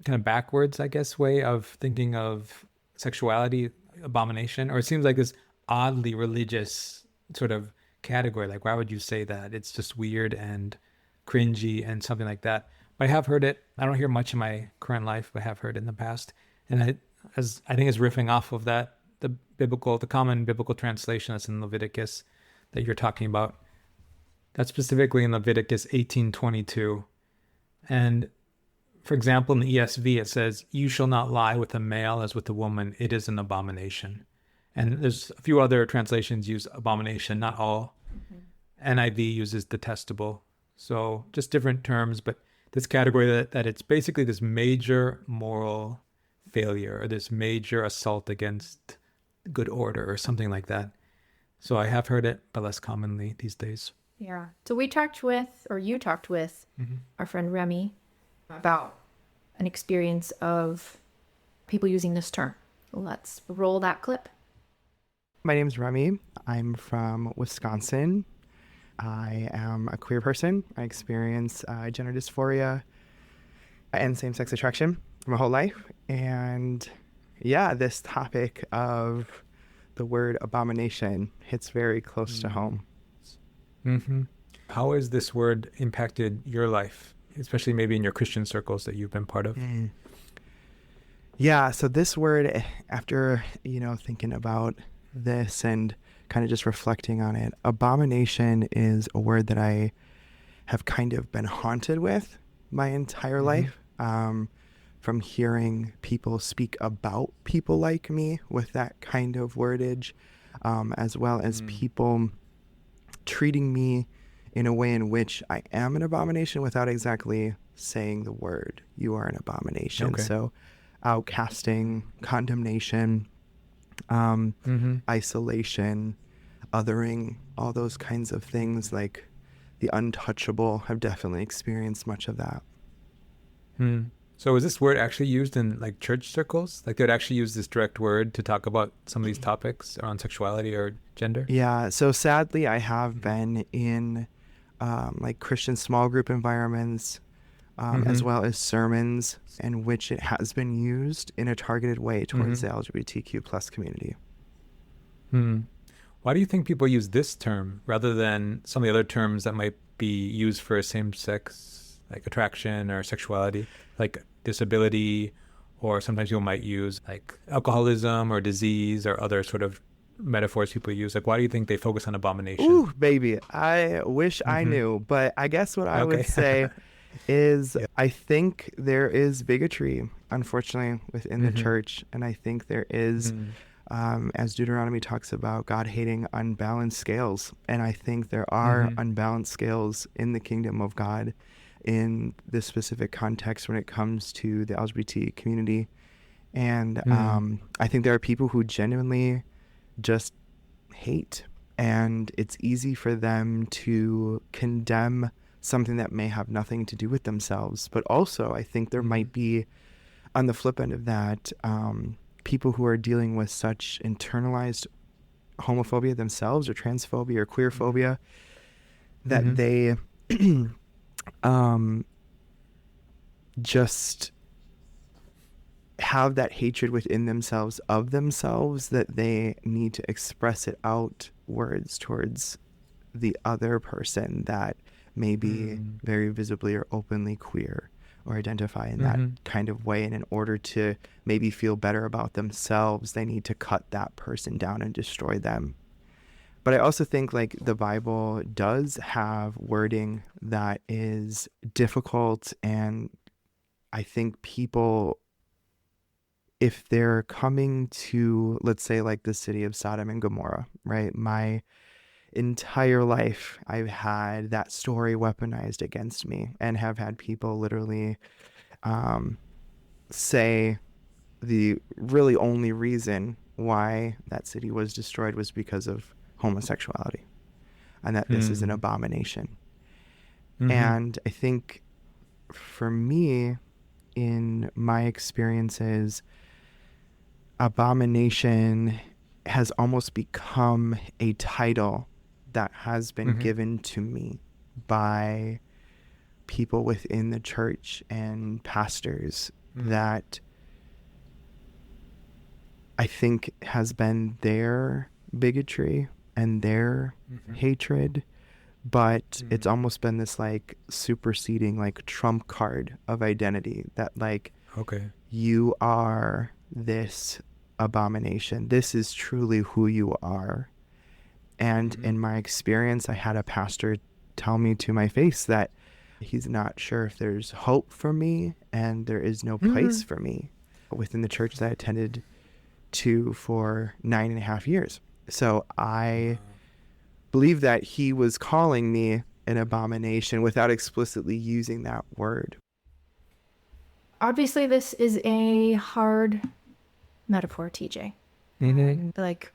kind of backwards, I guess, way of thinking of sexuality, abomination, or it seems like this oddly religious sort of category. Like, why would you say that? It's just weird and cringy and something like that. But I have heard it. I don't hear much in my current life, but I have heard it in the past. And as I think it's riffing off of that, the common biblical translation that's in Leviticus that you're talking about. That's specifically in Leviticus 18:22. And for example, in the ESV, it says, "You shall not lie with a male as with a woman. It is an abomination." And there's a few other translations use abomination, not all. NIV uses detestable. So just different terms, but this category that it's basically this major moral failure or this major assault against good order or something like that. So I have heard it, but less commonly these days. Yeah. So you talked with our friend Remy about an experience of people using this term. Let's roll that clip. My name's Remy. I'm from Wisconsin. I am a queer person. I experience gender dysphoria and same-sex attraction my whole life. And yeah, this topic of the word abomination hits very close to home. Mm-hmm. How has this word impacted your life, especially maybe in your Christian circles that you've been part of? Yeah, so this word, after, thinking about this and kind of just reflecting on it, abomination is a word that I have kind of been haunted with my entire life. From hearing people speak about people like me with that kind of wordage, as well as people treating me in a way in which I am an abomination without exactly saying the word, "You are an abomination." Okay. So outcasting, condemnation, isolation, othering, all those kinds of things, like the untouchable. I've definitely experienced much of that. So is this word actually used in like church circles? Like they'd actually use this direct word to talk about some of these topics around sexuality or gender? Yeah. So sadly, I have been in like Christian small group environments, as well as sermons in which it has been used in a targeted way towards the LGBTQ plus community. Why do you think people use this term rather than some of the other terms that might be used for same-sex like attraction or sexuality, like disability, or sometimes people might use like alcoholism or disease or other sort of metaphors people use? Like, why do you think they focus on abomination? Ooh, baby, I wish I knew, but I guess what I would say is I think there is bigotry, unfortunately, within the church. And I think there is, as Deuteronomy talks about, God hating unbalanced scales. And I think there are unbalanced scales in the kingdom of God in this specific context when it comes to the LGBT community. And I think there are people who genuinely just hate, and it's easy for them to condemn something that may have nothing to do with themselves. But also, I think there might be, on the flip end of that, people who are dealing with such internalized homophobia themselves, or transphobia, or queerphobia, that they just have that hatred within themselves of themselves, that they need to express it outwards towards the other person that may be very visibly or openly queer or identify in that kind of way. And in order to maybe feel better about themselves, they need to cut that person down and destroy them. But I also think like the Bible does have wording that is difficult, and I think people, if they're coming to, let's say, like the city of Sodom and Gomorrah, right? My entire life, I've had that story weaponized against me, and have had people literally say the really only reason why that city was destroyed was because of homosexuality, and that this is an abomination. And I think for me, in my experiences, abomination has almost become a title that has been given to me by people within the church and pastors that I think has been their bigotry and their hatred, but it's almost been this like superseding like trump card of identity that like, you are this abomination. This is truly who you are. And in my experience, I had a pastor tell me to my face that he's not sure if there's hope for me and there is no place for me within the church that I attended to for 9.5 years. So I believe that he was calling me an abomination without explicitly using that word. Obviously, this is a hard metaphor, TJ. Like,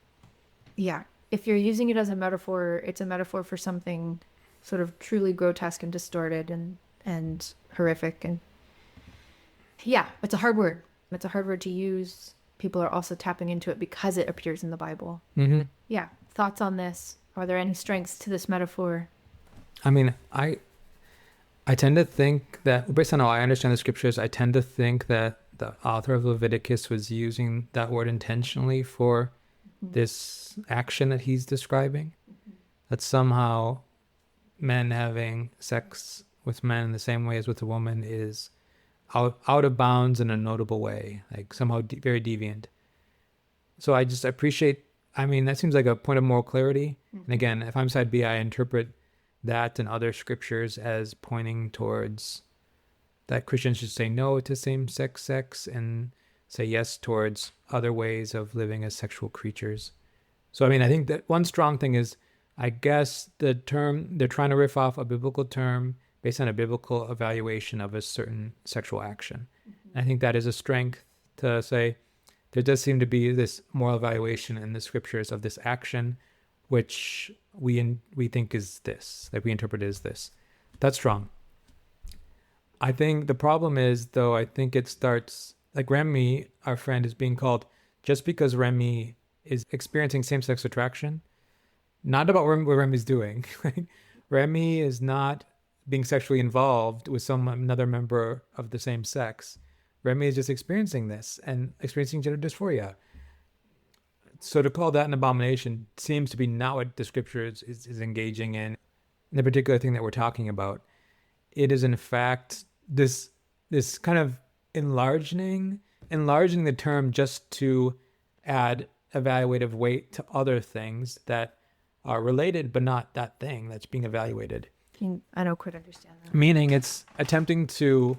yeah, if you're using it as a metaphor, it's a metaphor for something sort of truly grotesque and distorted and horrific. And yeah, it's a hard word. It's a hard word to use. People are also tapping into it because it appears in the Bible. Yeah. Thoughts on this? Are there any strengths to this metaphor? I mean, I tend to think that, based on how I understand the scriptures, I tend to think that the author of Leviticus was using that word intentionally for this action that he's describing. That somehow men having sex with men in the same way as with a woman is out of bounds in a notable way, like somehow very deviant. So I just appreciate, I mean, that seems like a point of moral clarity. And again, if I'm side B, I interpret that and other scriptures as pointing towards that Christians should say no to same-sex sex and say yes towards other ways of living as sexual creatures. So, I mean, I think that one strong thing is, I guess the term, they're trying to riff off a biblical term based on a biblical evaluation of a certain sexual action. I think that is a strength to say there does seem to be this moral evaluation in the scriptures of this action, which we think is this, that we interpret as this. That's strong. I think the problem is, though, I think it starts, like Remy, our friend, is being called, just because Remy is experiencing same-sex attraction, not about what Remy's doing. Remy is not being sexually involved with another member of the same sex. Remy is just experiencing this and experiencing gender dysphoria. So to call that an abomination seems to be not what the scripture is engaging in the particular thing that we're talking about. It is in fact this kind of enlarging the term just to add evaluative weight to other things that are related, but not that thing that's being evaluated. I don't quite understand that. Meaning it's attempting to,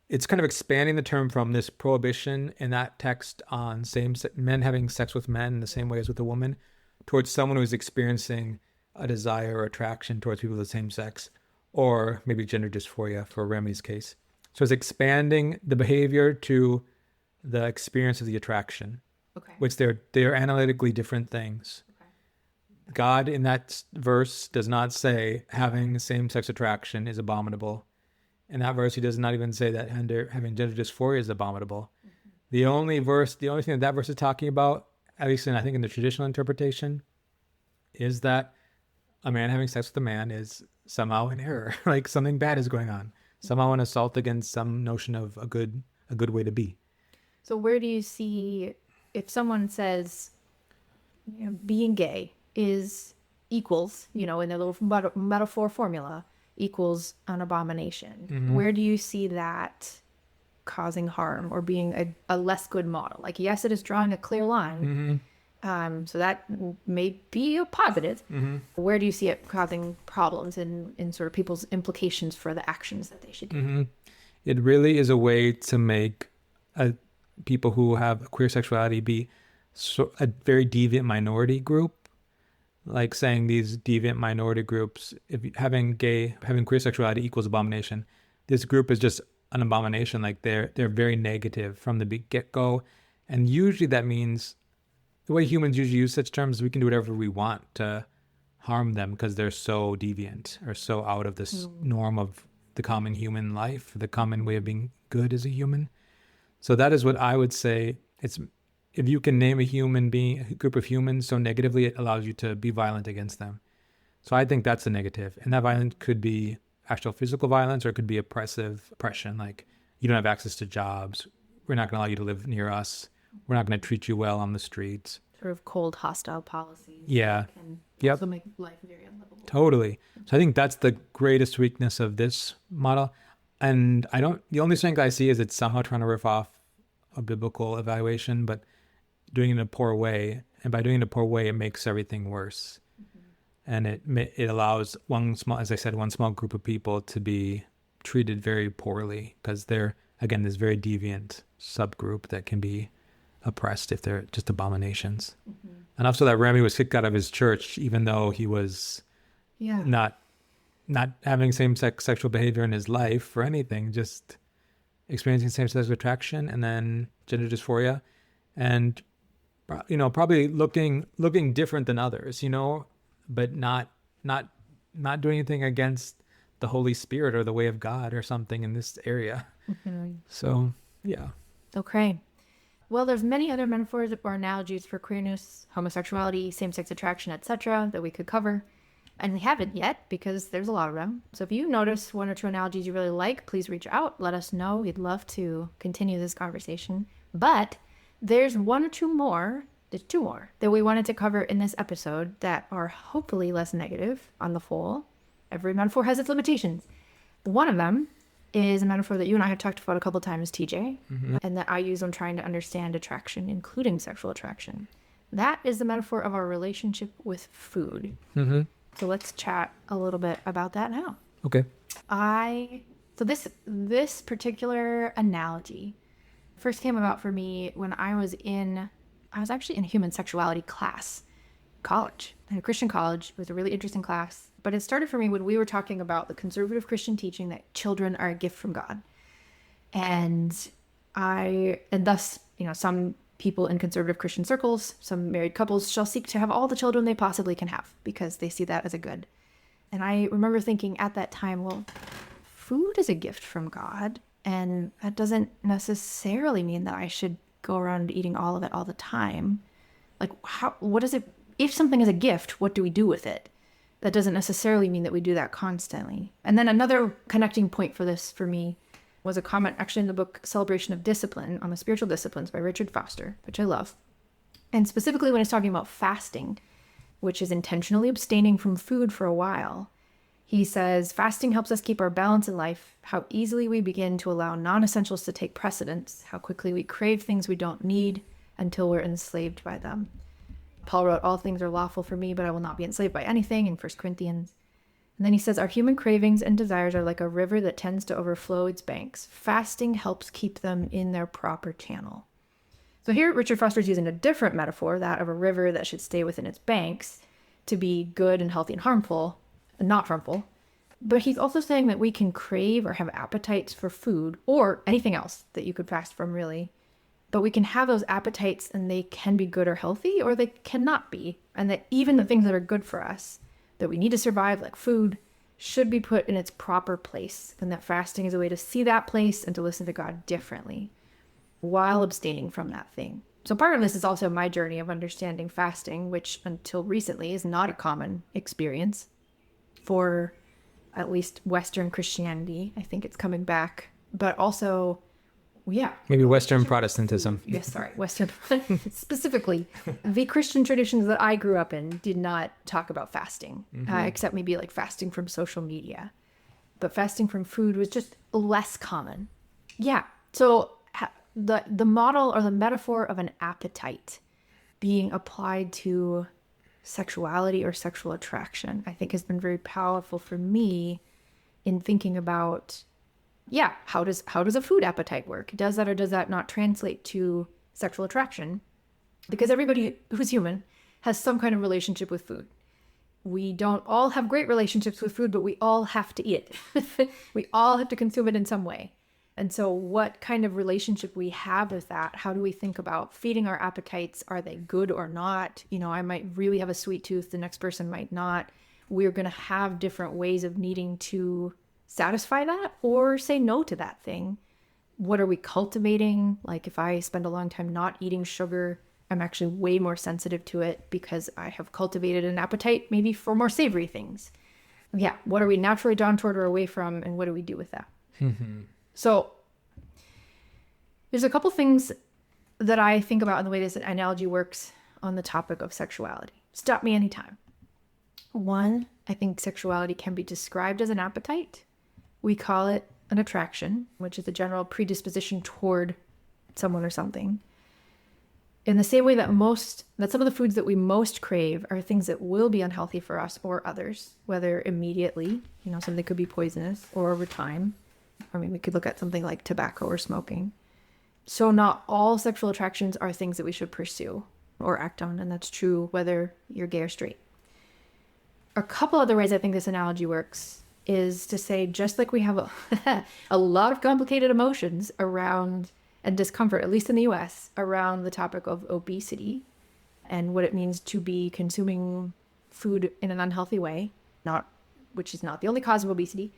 it's kind of expanding the term from this prohibition in that text on men having sex with men in the same way as with a woman towards someone who's experiencing a desire or attraction towards people of the same sex, or maybe gender dysphoria for Remy's case. So it's expanding the behavior to the experience of the attraction, which they're analytically different things. God in that verse does not say having same-sex attraction is abominable. In that verse, he does not even say that having gender dysphoria is abominable. The only thing that verse is talking about, at least I think in the traditional interpretation, is that a man having sex with a man is somehow in error, like something bad is going on, somehow an assault against some notion of a good way to be. So where do you see, if someone says, being gay equals, in their little metaphor formula, equals an abomination. Where do you see that causing harm or being a less good model? Like, yes, it is drawing a clear line. So that may be a positive. Where do you see it causing problems in sort of people's implications for the actions that they should do? It really is a way to make people who have queer sexuality be a very deviant minority group. Like saying these deviant minority groups, if having queer sexuality equals abomination, this group is just an abomination. Like they're very negative from the get-go. And usually that means, the way humans usually use such terms, we can do whatever we want to harm them because they're so deviant or so out of this norm of the common human life, the common way of being good as a human. So that is what I would say. if you can name a human being, a group of humans so negatively, it allows you to be violent against them. So I think that's the negative. And that violence could be actual physical violence, or it could be oppression. Like, you don't have access to jobs. We're not going to allow you to live near us. We're not going to treat you well on the streets. Sort of cold, hostile policies. Yeah. Can Yep. also make life very unlivable. Totally. So I think that's the greatest weakness of this model. And the only strength I see is it's somehow trying to riff off a biblical evaluation, but doing it in a poor way. And by doing it in a poor way, it makes everything worse. And it allows one small group of people to be treated very poorly because they're, again, this very deviant subgroup that can be oppressed if they're just abominations. Enough so that Remy was kicked out of his church, even though he was not having same-sex sexual behavior in his life or anything, just experiencing same-sex attraction and then gender dysphoria, and probably looking different than others, but not doing anything against the Holy Spirit or the way of God or something in this area. So yeah. Okay. Well, there's many other metaphors or analogies for queerness, homosexuality, same-sex attraction, etc. that we could cover. And we haven't yet because there's a lot of them. So if you notice one or two analogies you really like, please reach out. Let us know. We'd love to continue this conversation. But there's one or two more. There's two more that we wanted to cover in this episode that are hopefully less negative on the whole. Every metaphor has its limitations. One of them is a metaphor that you and I have talked about a couple times, TJ, and that I use when trying to understand attraction, including sexual attraction. That is the metaphor of our relationship with food. So let's chat a little bit about that now. Okay. So this particular analogy first came about for me when I was actually in a human sexuality class, college, in a Christian college. It was a really interesting class. But it started for me when we were talking about the conservative Christian teaching that children are a gift from God. And thus, some people in conservative Christian circles, some married couples shall seek to have all the children they possibly can have because they see that as a good. And I remember thinking at that time, well, food is a gift from God. And that doesn't necessarily mean that I should go around eating all of it all the time. Like, what is it? If something is a gift, what do we do with it? That doesn't necessarily mean that we do that constantly. And then another connecting point for this for me was a comment actually in the book Celebration of Discipline on the spiritual disciplines by Richard Foster, which I love. And specifically when he's talking about fasting, which is intentionally abstaining from food for a while, he says, fasting helps us keep our balance in life, how easily we begin to allow non-essentials to take precedence, how quickly we crave things we don't need until we're enslaved by them. Paul wrote, all things are lawful for me, but I will not be enslaved by anything in 1 Corinthians. And then he says, our human cravings and desires are like a river that tends to overflow its banks. Fasting helps keep them in their proper channel. So here, Richard Foster is using a different metaphor, that of a river that should stay within its banks to be good and healthy and harmful, and not harmful. But he's also saying that we can crave or have appetites for food or anything else that you could fast from, really. But we can have those appetites and they can be good or healthy, or they cannot be. And that even the things that are good for us, that we need to survive, like food, should be put in its proper place. And that fasting is a way to see that place and to listen to God differently while abstaining from that thing. So part of this is also my journey of understanding fasting, which until recently is not a common experience for at least Western Christianity. I think it's coming back. But also, yeah. Maybe Western Protestantism. Yes, sorry. Western. Specifically, the Christian traditions that I grew up in did not talk about fasting, except maybe like fasting from social media. But fasting from food was just less common. Yeah. So the model or the metaphor of an appetite being applied to sexuality or sexual attraction, I think has been very powerful for me in thinking about, how does a food appetite work? Does that or does that not translate to sexual attraction? Because everybody who's human has some kind of relationship with food. We don't all have great relationships with food, but we all have to eat it. We all have to consume it in some way. And so what kind of relationship we have with that? How do we think about feeding our appetites? Are they good or not? I might really have a sweet tooth. The next person might not. We're going to have different ways of needing to satisfy that or say no to that thing What are we cultivating? Like if I spend a long time not eating sugar, I'm actually way more sensitive to it because I have cultivated an appetite maybe for more savory things. Yeah, what are we naturally drawn toward or away from, and what do we do with that? So there's a couple things that I think about in the way this analogy works on the topic of sexuality. Stop me anytime. One, I think sexuality can be described as an appetite. We call it an attraction, which is a general predisposition toward someone or something. In the same way that some of the foods that we most crave are things that will be unhealthy for us or others, whether immediately, something could be poisonous, or over time. I mean, we could look at something like tobacco or smoking. So not all sexual attractions are things that we should pursue or act on, and that's true whether you're gay or straight. A couple other ways I think this analogy works is to say, just like we have a lot of complicated emotions around and discomfort, at least in the US, around the topic of obesity and what it means to be consuming food in an unhealthy way, which is not the only cause of obesity.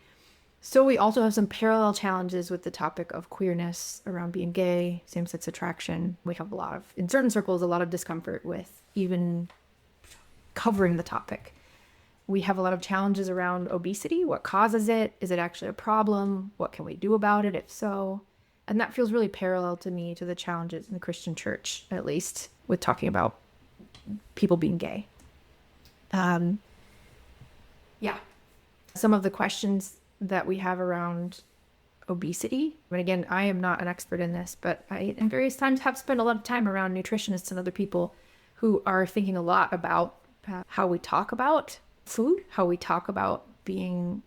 So we also have some parallel challenges with the topic of queerness around being gay, same-sex attraction. We have in certain circles, a lot of discomfort with even covering the topic. We have a lot of challenges around obesity. What causes it? Is it actually a problem? What can we do about it, if so? And that feels really parallel to me to the challenges in the Christian church, at least, with talking about people being gay. Yeah. Some of the questions that we have around obesity, and again, I am not an expert in this, but I, in various times, have spent a lot of time around nutritionists and other people who are thinking a lot about how we talk about food, how we talk about being,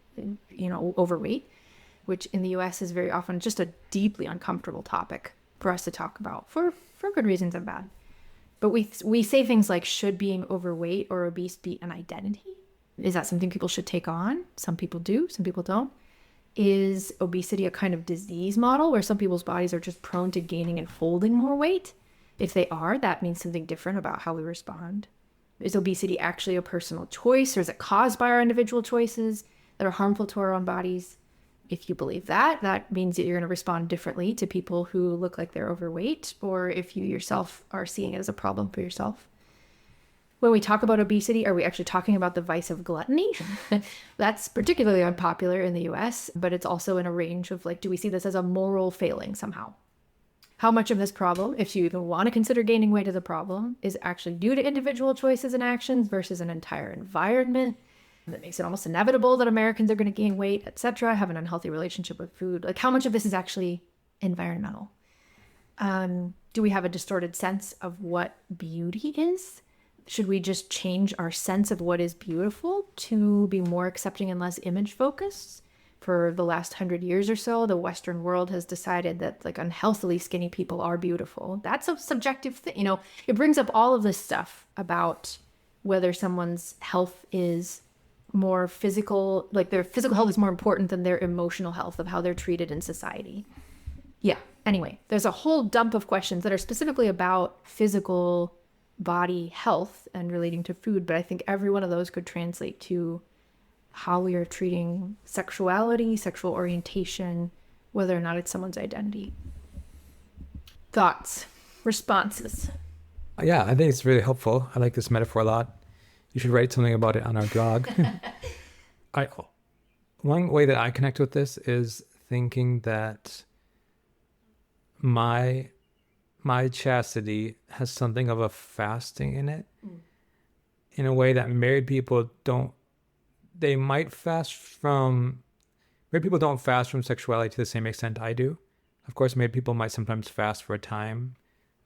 overweight, which in the US is very often just a deeply uncomfortable topic for us to talk about for good reasons and bad. But we say things like, should being overweight or obese be an identity? Is that something people should take on? Some people do, some people don't. Is obesity a kind of disease model where some people's bodies are just prone to gaining and holding more weight? If they are, that means something different about how we respond. Is obesity actually a personal choice, or is it caused by our individual choices that are harmful to our own bodies? If you believe that, that means that you're going to respond differently to people who look like they're overweight, or if you yourself are seeing it as a problem for yourself. When we talk about obesity, are we actually talking about the vice of gluttony? That's particularly unpopular in the US, but it's also in a range of do we see this as a moral failing somehow? How much of this problem, if you even want to consider gaining weight as a problem, is actually due to individual choices and actions versus an entire environment that makes it almost inevitable that Americans are going to gain weight, etc., have an unhealthy relationship with food? How much of this is actually environmental? Do we have a distorted sense of what beauty is? Should we just change our sense of what is beautiful to be more accepting and less image focused? For the last 100 years or so, the Western world has decided that unhealthily skinny people are beautiful. That's a subjective thing. It brings up all of this stuff about whether someone's health is more physical, their physical health is more important than their emotional health, of how they're treated in society. Yeah. Anyway, there's a whole dump of questions that are specifically about physical body health and relating to food, but I think every one of those could translate to how we are treating sexuality, sexual orientation, whether or not it's someone's identity. Thoughts, responses? Yeah, I think it's really helpful. I like this metaphor a lot. You should write something about it on our blog. One way that I connect with this is thinking that my chastity has something of a fasting in it, in a way that married people don't. They might fast from. Married people don't fast from sexuality to the same extent I do. Of course, married people might sometimes fast for a time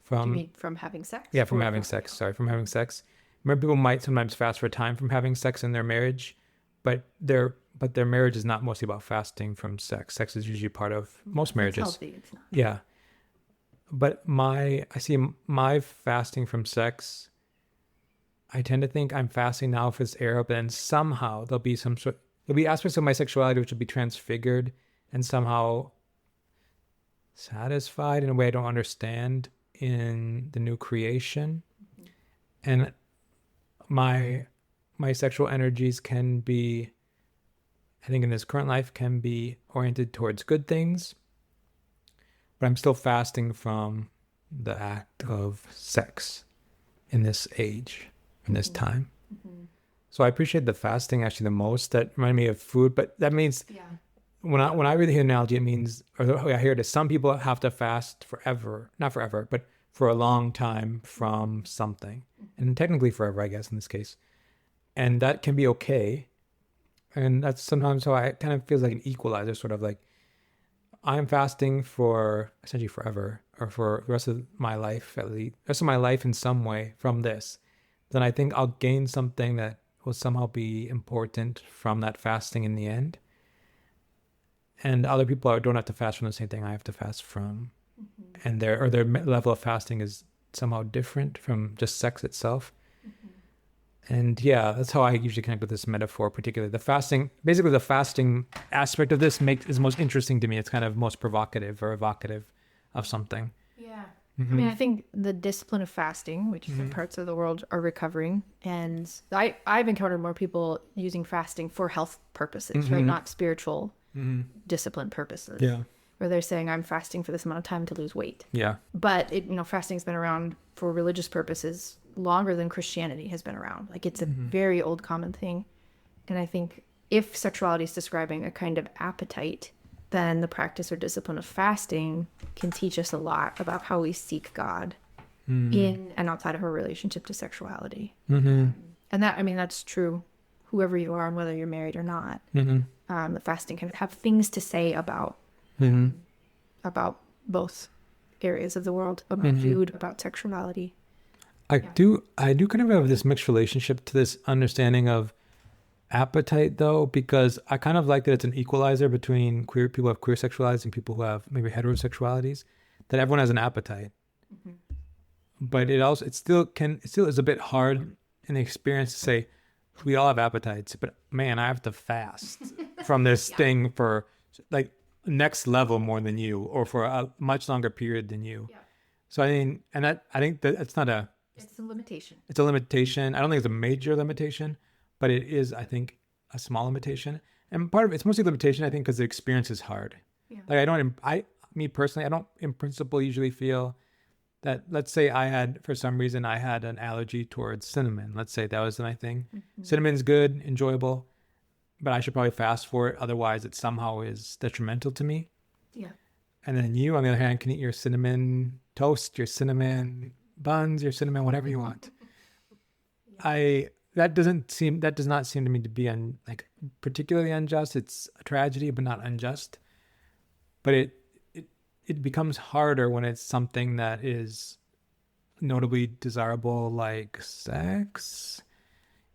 from. Do you mean from having sex? Yeah, from having sex. Sorry, from having sex. Married people might sometimes fast for a time from having sex in their marriage, but their marriage is not mostly about fasting from sex. Sex is usually part of most marriages. It's healthy. It's not. Yeah. But I see my fasting from sex, I tend to think I'm fasting now for this era, but then somehow there'll be aspects of my sexuality which will be transfigured and somehow satisfied in a way I don't understand in the new creation. And my sexual energies can be, I think in this current life, can be oriented towards good things, but I'm still fasting from the act of sex in this age, in this time. So I appreciate the fasting actually the most. That reminded me of food, but that means when I really hear an analogy, it means, or the way I hear it is, some people have to fast forever, not forever, but for a long time from something, and technically forever, I guess, in this case. And that can be okay. And that's sometimes how I kind of feels like an equalizer, sort of like I'm fasting for essentially forever, or for the rest of my life, at least, rest of my life in some way from this. Then I think I'll gain something that will somehow be important from that fasting in the end. And other people don't have to fast from the same thing I have to fast from. And their level of fasting is somehow different from just sex itself. And yeah, that's how I usually connect with this metaphor, particularly the fasting. Basically, the fasting aspect of this is most interesting to me. It's kind of most provocative or evocative of something. Yeah. I mean, I think the discipline of fasting, which different parts of the world are recovering, and I've encountered more people using fasting for health purposes, right? Not spiritual discipline purposes. Yeah. Where they're saying, I'm fasting for this amount of time to lose weight. Yeah. But fasting's been around for religious purposes longer than Christianity has been around. Like, it's a very old common thing. And I think if sexuality is describing a kind of appetite, then the practice or discipline of fasting can teach us a lot about how we seek God in and outside of our relationship to sexuality. And that, I mean, that's true whoever you are and whether you're married or not. The fasting can have things to say about both areas of the world, about food, about sexuality. I do kind of have this mixed relationship to this understanding of appetite, though, because I kind of like that it's an equalizer between queer people who have queer sexualities and people who have maybe heterosexualities, that everyone has an appetite. But it still is a bit hard in the experience to say we all have appetites, but man, I have to fast from this thing for like next level more than you, or for a much longer period than you. So I mean, and I think that it's not a... It's a limitation. It's a limitation. I don't think it's a major limitation, but it is, I think, a small limitation. And part of it's mostly limitation, I think, because the experience is hard. Like me personally, I don't in principle usually feel that, let's say for some reason I had an allergy towards cinnamon. Let's say that was my thing. Cinnamon's good, enjoyable, but I should probably fast for it. Otherwise it somehow is detrimental to me. Yeah. And then you, on the other hand, can eat your cinnamon toast, your cinnamon buns, your cinnamon, whatever you want. That does not seem to me to be like particularly unjust. It's a tragedy, but not unjust. But it becomes harder when it's something that is notably desirable, like sex.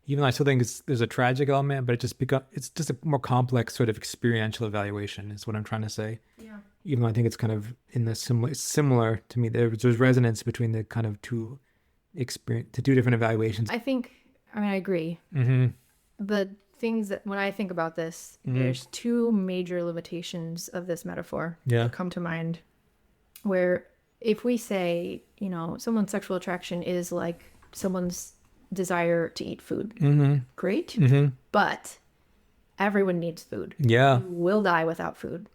Even though I still think there's a tragic element, but it's just a more complex sort of experiential evaluation is what I'm trying to say. Yeah. Even though I think it's kind of in the similar to me, there's resonance between the kind of two different evaluations. I agree. The things that when I think about this, there's two major limitations of this metaphor that come to mind. Where if we say, someone's sexual attraction is like someone's desire to eat food, great, but everyone needs food. Yeah. You will die without food.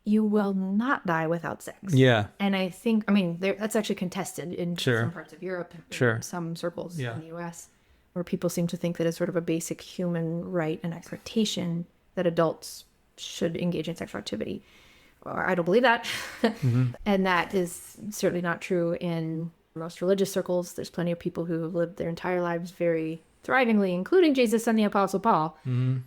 You will not die without sex. Yeah. And I think, that's actually contested in some parts of Europe, in some circles in the US, where people seem to think that it's sort of a basic human right and expectation that adults should engage in sexual activity. Or I don't believe that. And that is certainly not true in most religious circles. There's plenty of people who have lived their entire lives very thrivingly, including Jesus and the Apostle Paul,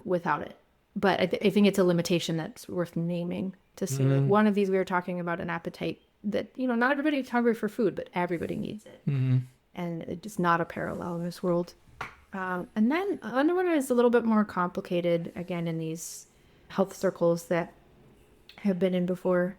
without it. But I think it's a limitation that's worth naming, to say that one of these, we were talking about an appetite that, not everybody's hungry for food, but everybody needs it. And it's not a parallel in this world. And then another one is a little bit more complicated, again, in these health circles that have been in before.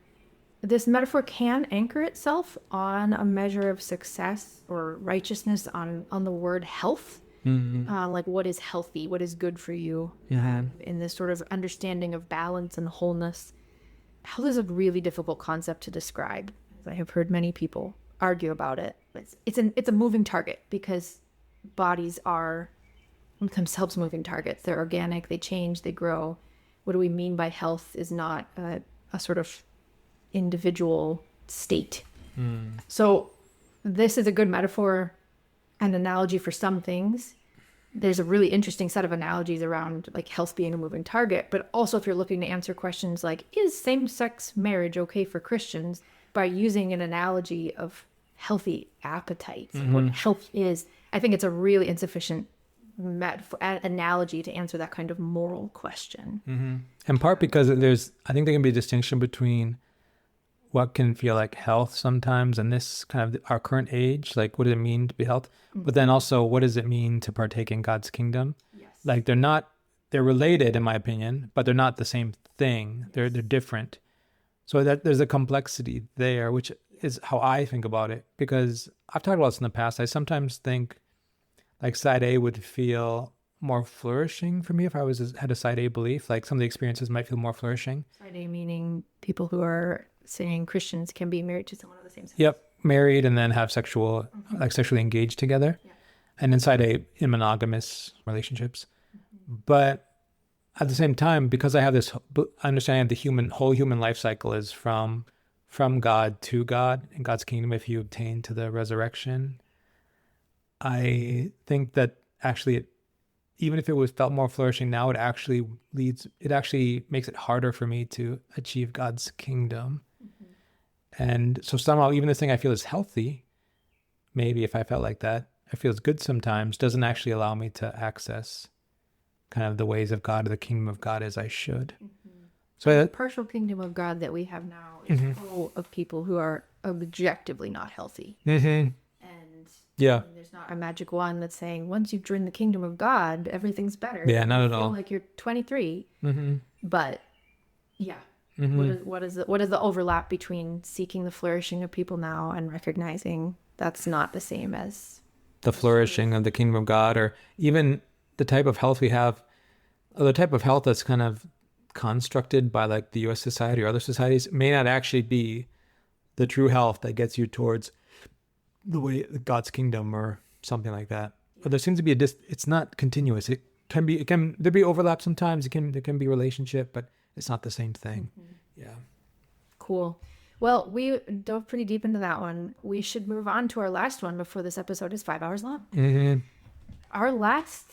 This metaphor can anchor itself on a measure of success or righteousness on the word health. Like what is healthy, what is good for you, in this sort of understanding of balance and wholeness. Health is a really difficult concept to describe. I have heard many people argue about it. It's a moving target, because bodies are themselves moving targets. They're organic, they change, they grow. What do we mean by health is not a sort of individual state. So this is a good metaphor and analogy for some things. There's a really interesting set of analogies around like health being a moving target, but also if you're looking to answer questions like, is same-sex marriage okay for Christians, by using an analogy of healthy appetites, what health is, I think it's a really insufficient analogy to answer that kind of moral question. In part because I think there can be a distinction between what can feel like health sometimes in this kind of our current age, like what does it mean to be health? But then also what does it mean to partake in God's kingdom? Yes. Like they're related in my opinion, but they're not the same thing. They're different. So that there's a complexity there, which is how I think about it, because I've talked about this in the past. I sometimes think like side A would feel more flourishing for me if I had a side A belief. Like some of the experiences might feel more flourishing. Side A meaning people who are saying Christians can be married to someone of the same sex. Yep, married and then have sexually engaged together, and inside in monogamous relationships. But at the same time, because I have this understanding the whole human life cycle is from God to God in God's kingdom if you obtain to the resurrection, I think that actually even if it felt more flourishing now, it actually makes it harder for me to achieve God's kingdom. And so somehow even this thing I feel is healthy, maybe if I felt like that, it feels good sometimes, doesn't actually allow me to access kind of the ways of God or the kingdom of God as I should. So the partial kingdom of God that we have now is full of people who are objectively not healthy. And there's not a magic wand that's saying once you've joined the kingdom of God, everything's better. Yeah, not at all. Like you're 23, but yeah. What is the overlap between seeking the flourishing of people now and recognizing that's not the same as the flourishing of the kingdom of God, or even the type of health we have, or the type of health that's kind of constructed by like the U.S. society or other societies may not actually be the true health that gets you towards the way God's kingdom or something like that. But there seems to be it's not continuous. There be overlap sometimes. There can be relationship, but it's not the same thing. Yeah. Cool. Well, we dove pretty deep into that one. We should move on to our last one before this episode is 5 hours long. Our last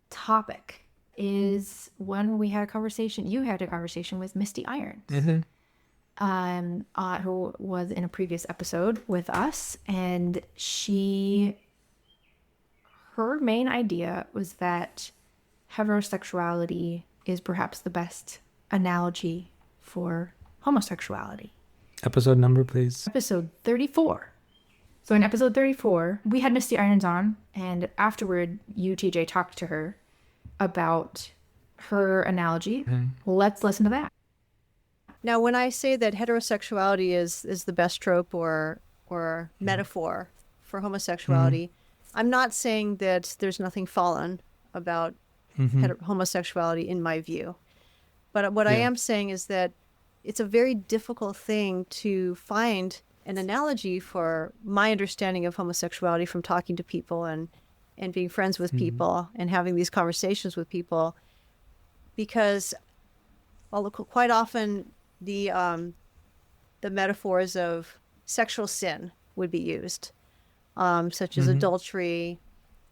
topic is one you had a conversation with Misty Irons, who was in a previous episode with us. And her main idea was that heterosexuality is perhaps the best analogy for homosexuality. Episode number, please. Episode 34. So in episode 34, we had Misty Irons on, and afterward, you, TJ, talked to her about her analogy. Let's listen to that. Now, when I say that heterosexuality is the best trope or metaphor for homosexuality, I'm not saying that there's nothing fallen about homosexuality in my view. But what I am saying is that it's a very difficult thing to find an analogy for my understanding of homosexuality from talking to people and being friends with people and having these conversations with people, because quite often the metaphors of sexual sin would be used, such as adultery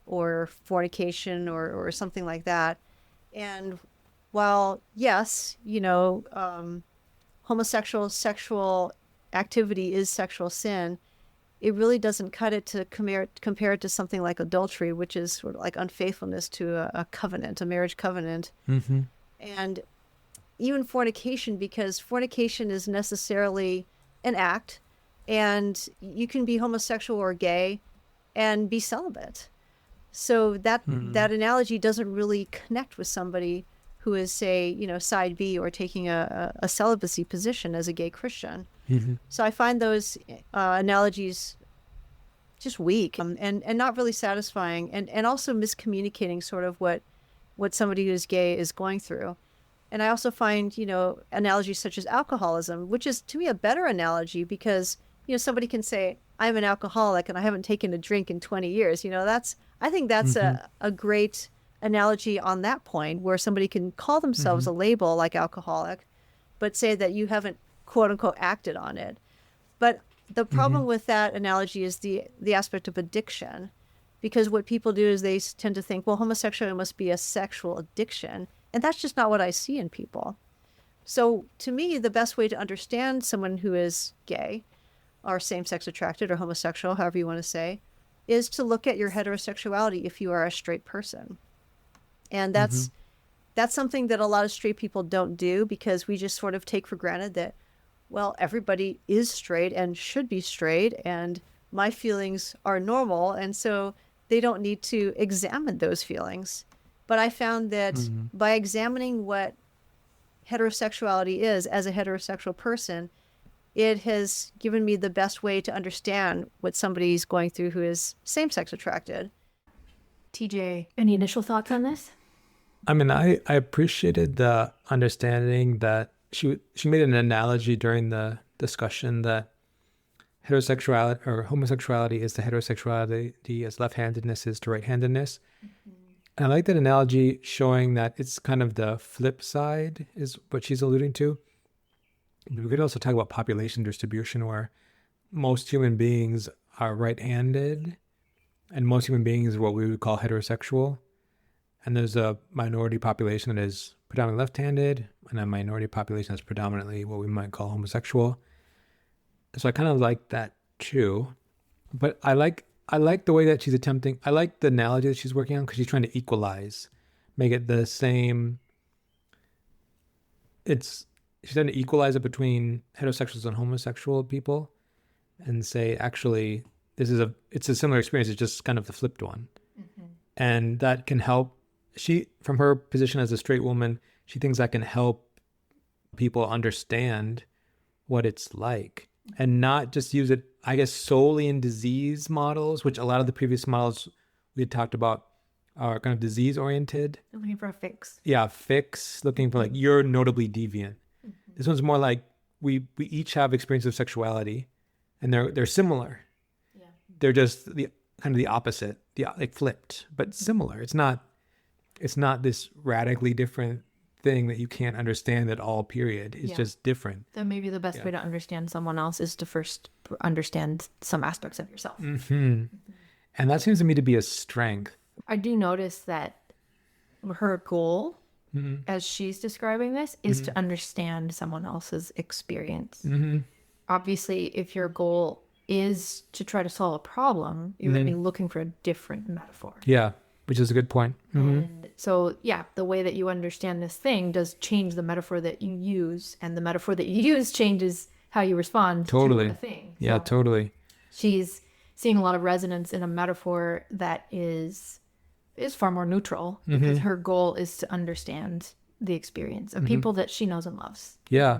or fornication or something like that. And while, yes, homosexual sexual activity is sexual sin, it really doesn't cut it to compare it to something like adultery, which is sort of like unfaithfulness to a covenant, a marriage covenant. And even fornication, because fornication is necessarily an act, and you can be homosexual or gay and be celibate. So that analogy doesn't really connect with somebody who is, say, side B or taking a celibacy position as a gay Christian. So I find those analogies just weak and not really satisfying, and also miscommunicating sort of what somebody who is gay is going through. And I also find, analogies such as alcoholism, which is to me a better analogy, because, somebody can say, I'm an alcoholic and I haven't taken a drink in 20 years. I think that's a great analogy on that point, where somebody can call themselves a label like alcoholic, but say that you haven't quote unquote acted on it. But the problem with that analogy is the aspect of addiction, because what people do is they tend to think, well, homosexuality must be a sexual addiction. And that's just not what I see in people. So to me, the best way to understand someone who is gay or same-sex attracted or homosexual, however you want to say, is to look at your heterosexuality if you are a straight person. And that's something that a lot of straight people don't do, because we just sort of take for granted that, well, everybody is straight and should be straight, and my feelings are normal, and so they don't need to examine those feelings. But I found that by examining what heterosexuality is as a heterosexual person, it has given me the best way to understand what somebody's going through who is same-sex attracted. TJ, any initial thoughts on this? I mean, I appreciated the understanding that she made an analogy during the discussion that heterosexuality or homosexuality is to heterosexuality as left-handedness is to right-handedness. And I like that analogy, showing that it's kind of the flip side is what she's alluding to. We could also talk about population distribution, where most human beings are right-handed and most human beings are what we would call heterosexual. And there's a minority population that is predominantly left-handed and a minority population that's predominantly what we might call homosexual. So I kind of like that too. But I like the way that she's attempting. I like the analogy that she's working on, because she's trying to equalize, make it the same. She's trying to equalize it between heterosexuals and homosexual people, and say, actually, it's a similar experience. It's just kind of the flipped one, and that can help. She, from her position as a straight woman, she thinks that can help people understand what it's like, and not just use it, I guess, solely in disease models, which a lot of the previous models we had talked about are kind of disease oriented. Looking for a fix. Yeah, fix, looking for like, you're notably deviant. This one's more like we each have experience of sexuality, and they're similar. Yeah. They're just the kind of the opposite, like flipped, but similar. It's not this radically different thing that you can't understand at all, period. It's just different. Then maybe the best way to understand someone else is to first understand some aspects of yourself. And that seems to me to be a strength. I do notice that her goal, as she's describing this, is to understand someone else's experience. Obviously, if your goal is to try to solve a problem, you're going to be looking for a different metaphor. Yeah, which is a good point. And so, yeah, the way that you understand this thing does change the metaphor that you use, and the metaphor that you use changes how you respond to the thing. Yeah, totally. She's seeing a lot of resonance in a metaphor that is far more neutral, because her goal is to understand the experience of people that she knows and loves. Yeah.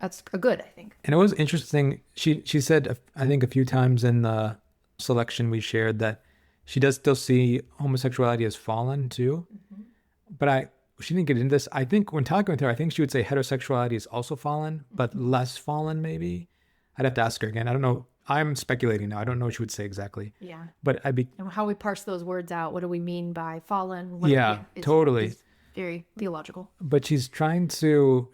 That's a good, I think. And it was interesting. She said, I think a few times in the selection we shared, that she does still see homosexuality as fallen too. But she didn't get into this. I think when talking with her, I think she would say heterosexuality is also fallen, but less fallen maybe. I'd have to ask her again. I don't know. I'm speculating now. I don't know what she would say exactly. Yeah. But and how we parse those words out. What do we mean by fallen? Totally. It's very theological. But she's trying to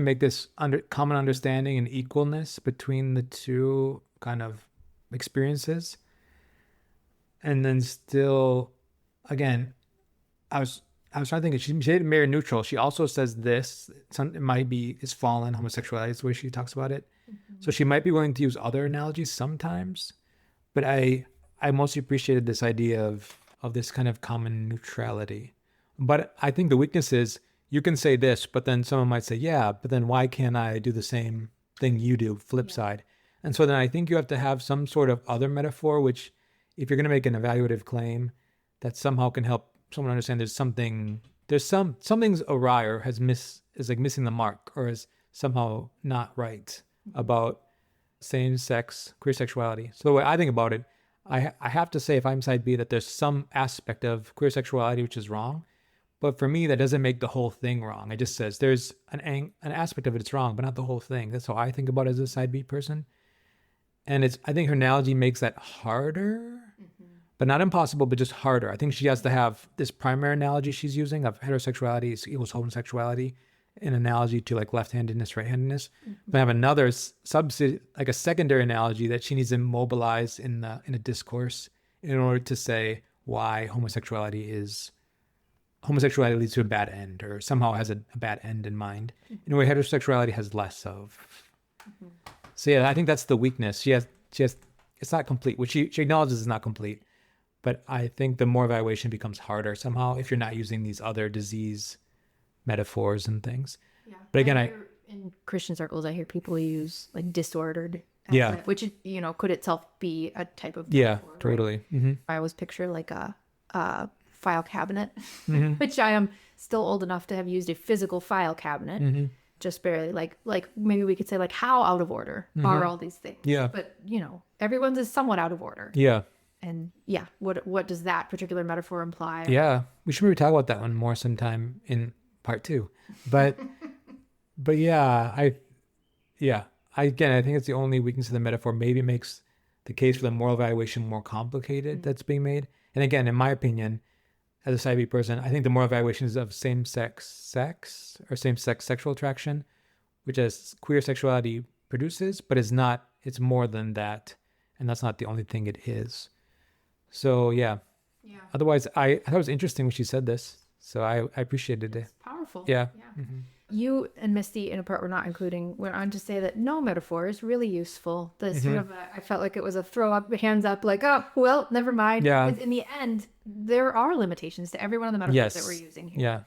make this common understanding and equalness between the two kind of experiences. And then still, again, I was trying to think, she did marry neutral. She also says this, it might be is fallen, homosexuality is the way she talks about it. So she might be willing to use other analogies sometimes, but I mostly appreciated this idea of this kind of common neutrality. But I think the weakness is, you can say this, but then someone might say, yeah, but then why can't I do the same thing you do, flip side? And so then I think you have to have some sort of other metaphor, which, if you're going to make an evaluative claim, that somehow can help someone understand something's awry, or is like missing the mark, or is somehow not right about same-sex queer sexuality. So the way I think about it, I have to say, if I'm side B, that there's some aspect of queer sexuality which is wrong. But for me, that doesn't make the whole thing wrong. It just says there's an aspect of it that's wrong, but not the whole thing. That's how I think about it as a side B person. And I think her analogy makes that harder, but not impossible, but just harder. I think she has to have this primary analogy she's using of heterosexuality equals homosexuality, an analogy to like left-handedness, right-handedness. But I have another like a secondary analogy that she needs to mobilize in a discourse in order to say why homosexuality leads to a bad end, or somehow has a bad end in mind, in a way heterosexuality has less of. So yeah, I think that's the weakness. She has, it's not complete, which she acknowledges is not complete. But I think the more evaluation becomes harder somehow if you're not using these other disease metaphors and things. Yeah. But again, in Christian circles, I hear people use like disordered. Yeah. Which, could itself be a type of yeah, metaphor, totally. Right? Mm-hmm. I always picture like a file cabinet, Mm-hmm. which I am still old enough to have used a physical file cabinet. Mm-hmm. Just barely, like maybe we could say like how out of order are all these things. Yeah. But everyone's is somewhat out of order. Yeah. And yeah, what does that particular metaphor imply? Yeah, we should maybe talk about that one more sometime in part 2. But yeah, I think it's the only weakness of the metaphor. Maybe it makes the case for the moral evaluation more complicated that's being made. And again, in my opinion, as a side B person, I think the moral evaluation is of same-sex sex or same-sex sexual attraction, which as queer sexuality produces, but it's more than that. And that's not the only thing it is. So yeah. Otherwise, I thought it was interesting when she said this. So I appreciated it. Powerful. Yeah. Mm-hmm. You and Misty, in a part we're not including, went on to say that no metaphor is really useful. The sort of I felt like it was a throw up, hands up, like, oh, well, never mind. Yeah. In the end, there are limitations to every one of the metaphors that we're using here. Yeah.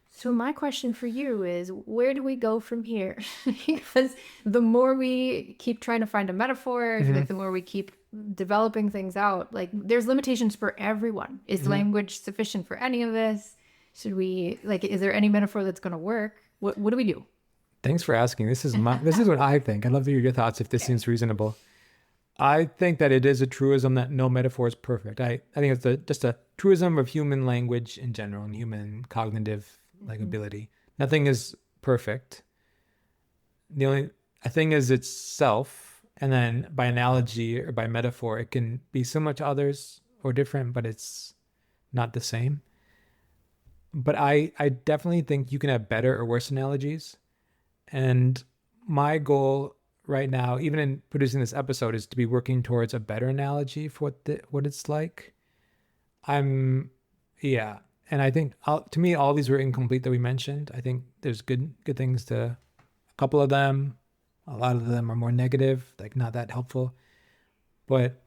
So my question for you is, where do we go from here? Because the more we keep trying to find a metaphor, I feel like the more we keep developing things out, like there's limitations for everyone. Is language sufficient for any of this? Should we, is there any metaphor that's going to work? What do we do? Thanks for asking. This is what I think. I'd love to hear your thoughts if this seems reasonable. I think that it is a truism that no metaphor is perfect. I think it's just a truism of human language in general and human cognitive ability. Nothing is perfect. The only thing is itself, and then by analogy or by metaphor, it can be similar to others or different, but it's not the same. But I definitely think you can have better or worse analogies. And my goal right now, even in producing this episode, is to be working towards a better analogy for what it's like. And I think to me, all these were incomplete that we mentioned. I think there's good things to a couple of them. A lot of them are more negative, like not that helpful. But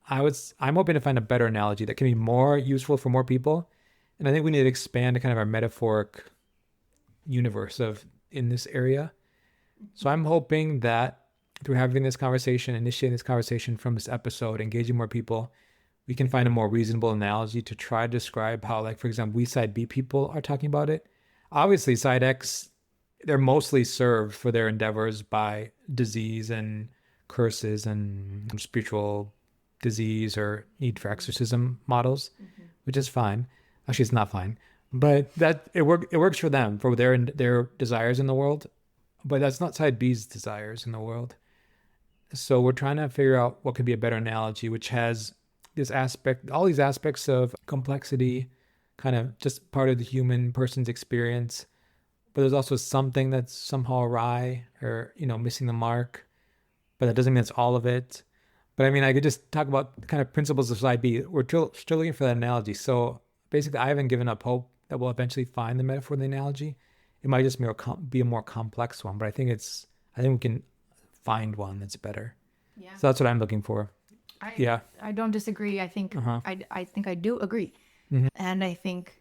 I'm hoping to find a better analogy that can be more useful for more people. And I think we need to expand kind of our metaphoric universe in this area. So I'm hoping that through having this conversation, initiating this conversation from this episode, engaging more people, we can find a more reasonable analogy to try to describe how, like, for example, we side B people are talking about it. Obviously, side X, they're mostly served for their endeavors by disease and curses and spiritual disease or need for exorcism models, which is fine. Actually, it's not fine, but it works for them, for their desires in the world, but that's not side B's desires in the world. So we're trying to figure out what could be a better analogy, which has all these aspects of complexity, kind of just part of the human person's experience, but there's also something that's somehow awry or, missing the mark, but that doesn't mean it's all of it. But I mean, I could just talk about the kind of principles of side B. We're still looking for that analogy. So basically, I haven't given up hope that we'll eventually find the metaphor of the analogy. It might just be a more complex one, but I think we can find one that's better. Yeah. So that's what I'm looking for. I don't disagree. I think I think I do agree. And I think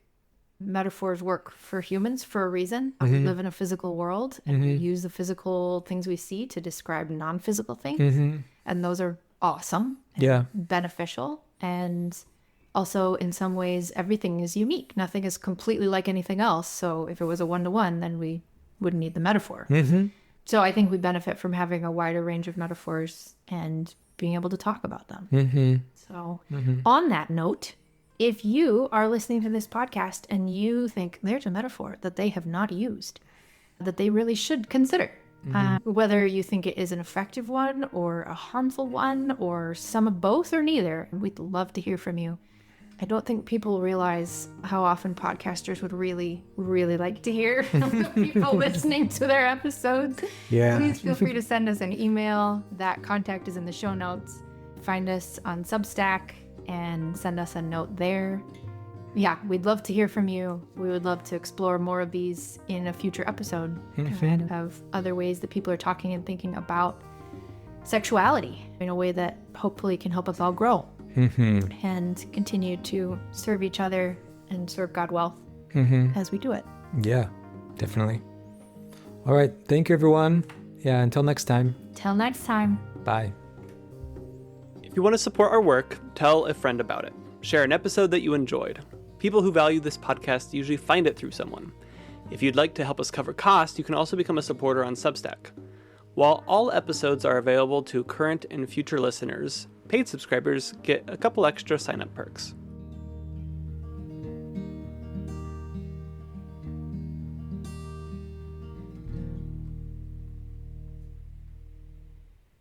metaphors work for humans for a reason. We live in a physical world, and we use the physical things we see to describe non-physical things. And those are awesome and beneficial. And also, in some ways, everything is unique. Nothing is completely like anything else. So if it was a one-to-one, then we wouldn't need the metaphor. So I think we benefit from having a wider range of metaphors and being able to talk about them. So on that note, if you are listening to this podcast and you think there's a metaphor that they have not used, that they really should consider, whether you think it is an effective one or a harmful one or some of both or neither, we'd love to hear from you. I don't think people realize how often podcasters would really, really like to hear from the people listening to their episodes. Yeah. Please feel free to send us an email. That contact is in the show notes. Find us on Substack and send us a note there. Yeah, we'd love to hear from you. We would love to explore more of these in a future episode. Kind of other ways that people are talking and thinking about sexuality in a way that hopefully can help us all grow and continue to serve each other and serve God well as we do it. Yeah, definitely. All right. Thank you, everyone. Yeah, until next time. Till next time. Bye. If you want to support our work, tell a friend about it. Share an episode that you enjoyed. People who value this podcast usually find it through someone. If you'd like to help us cover costs, you can also become a supporter on Substack. While all episodes are available to current and future listeners, paid subscribers get a couple extra sign-up perks.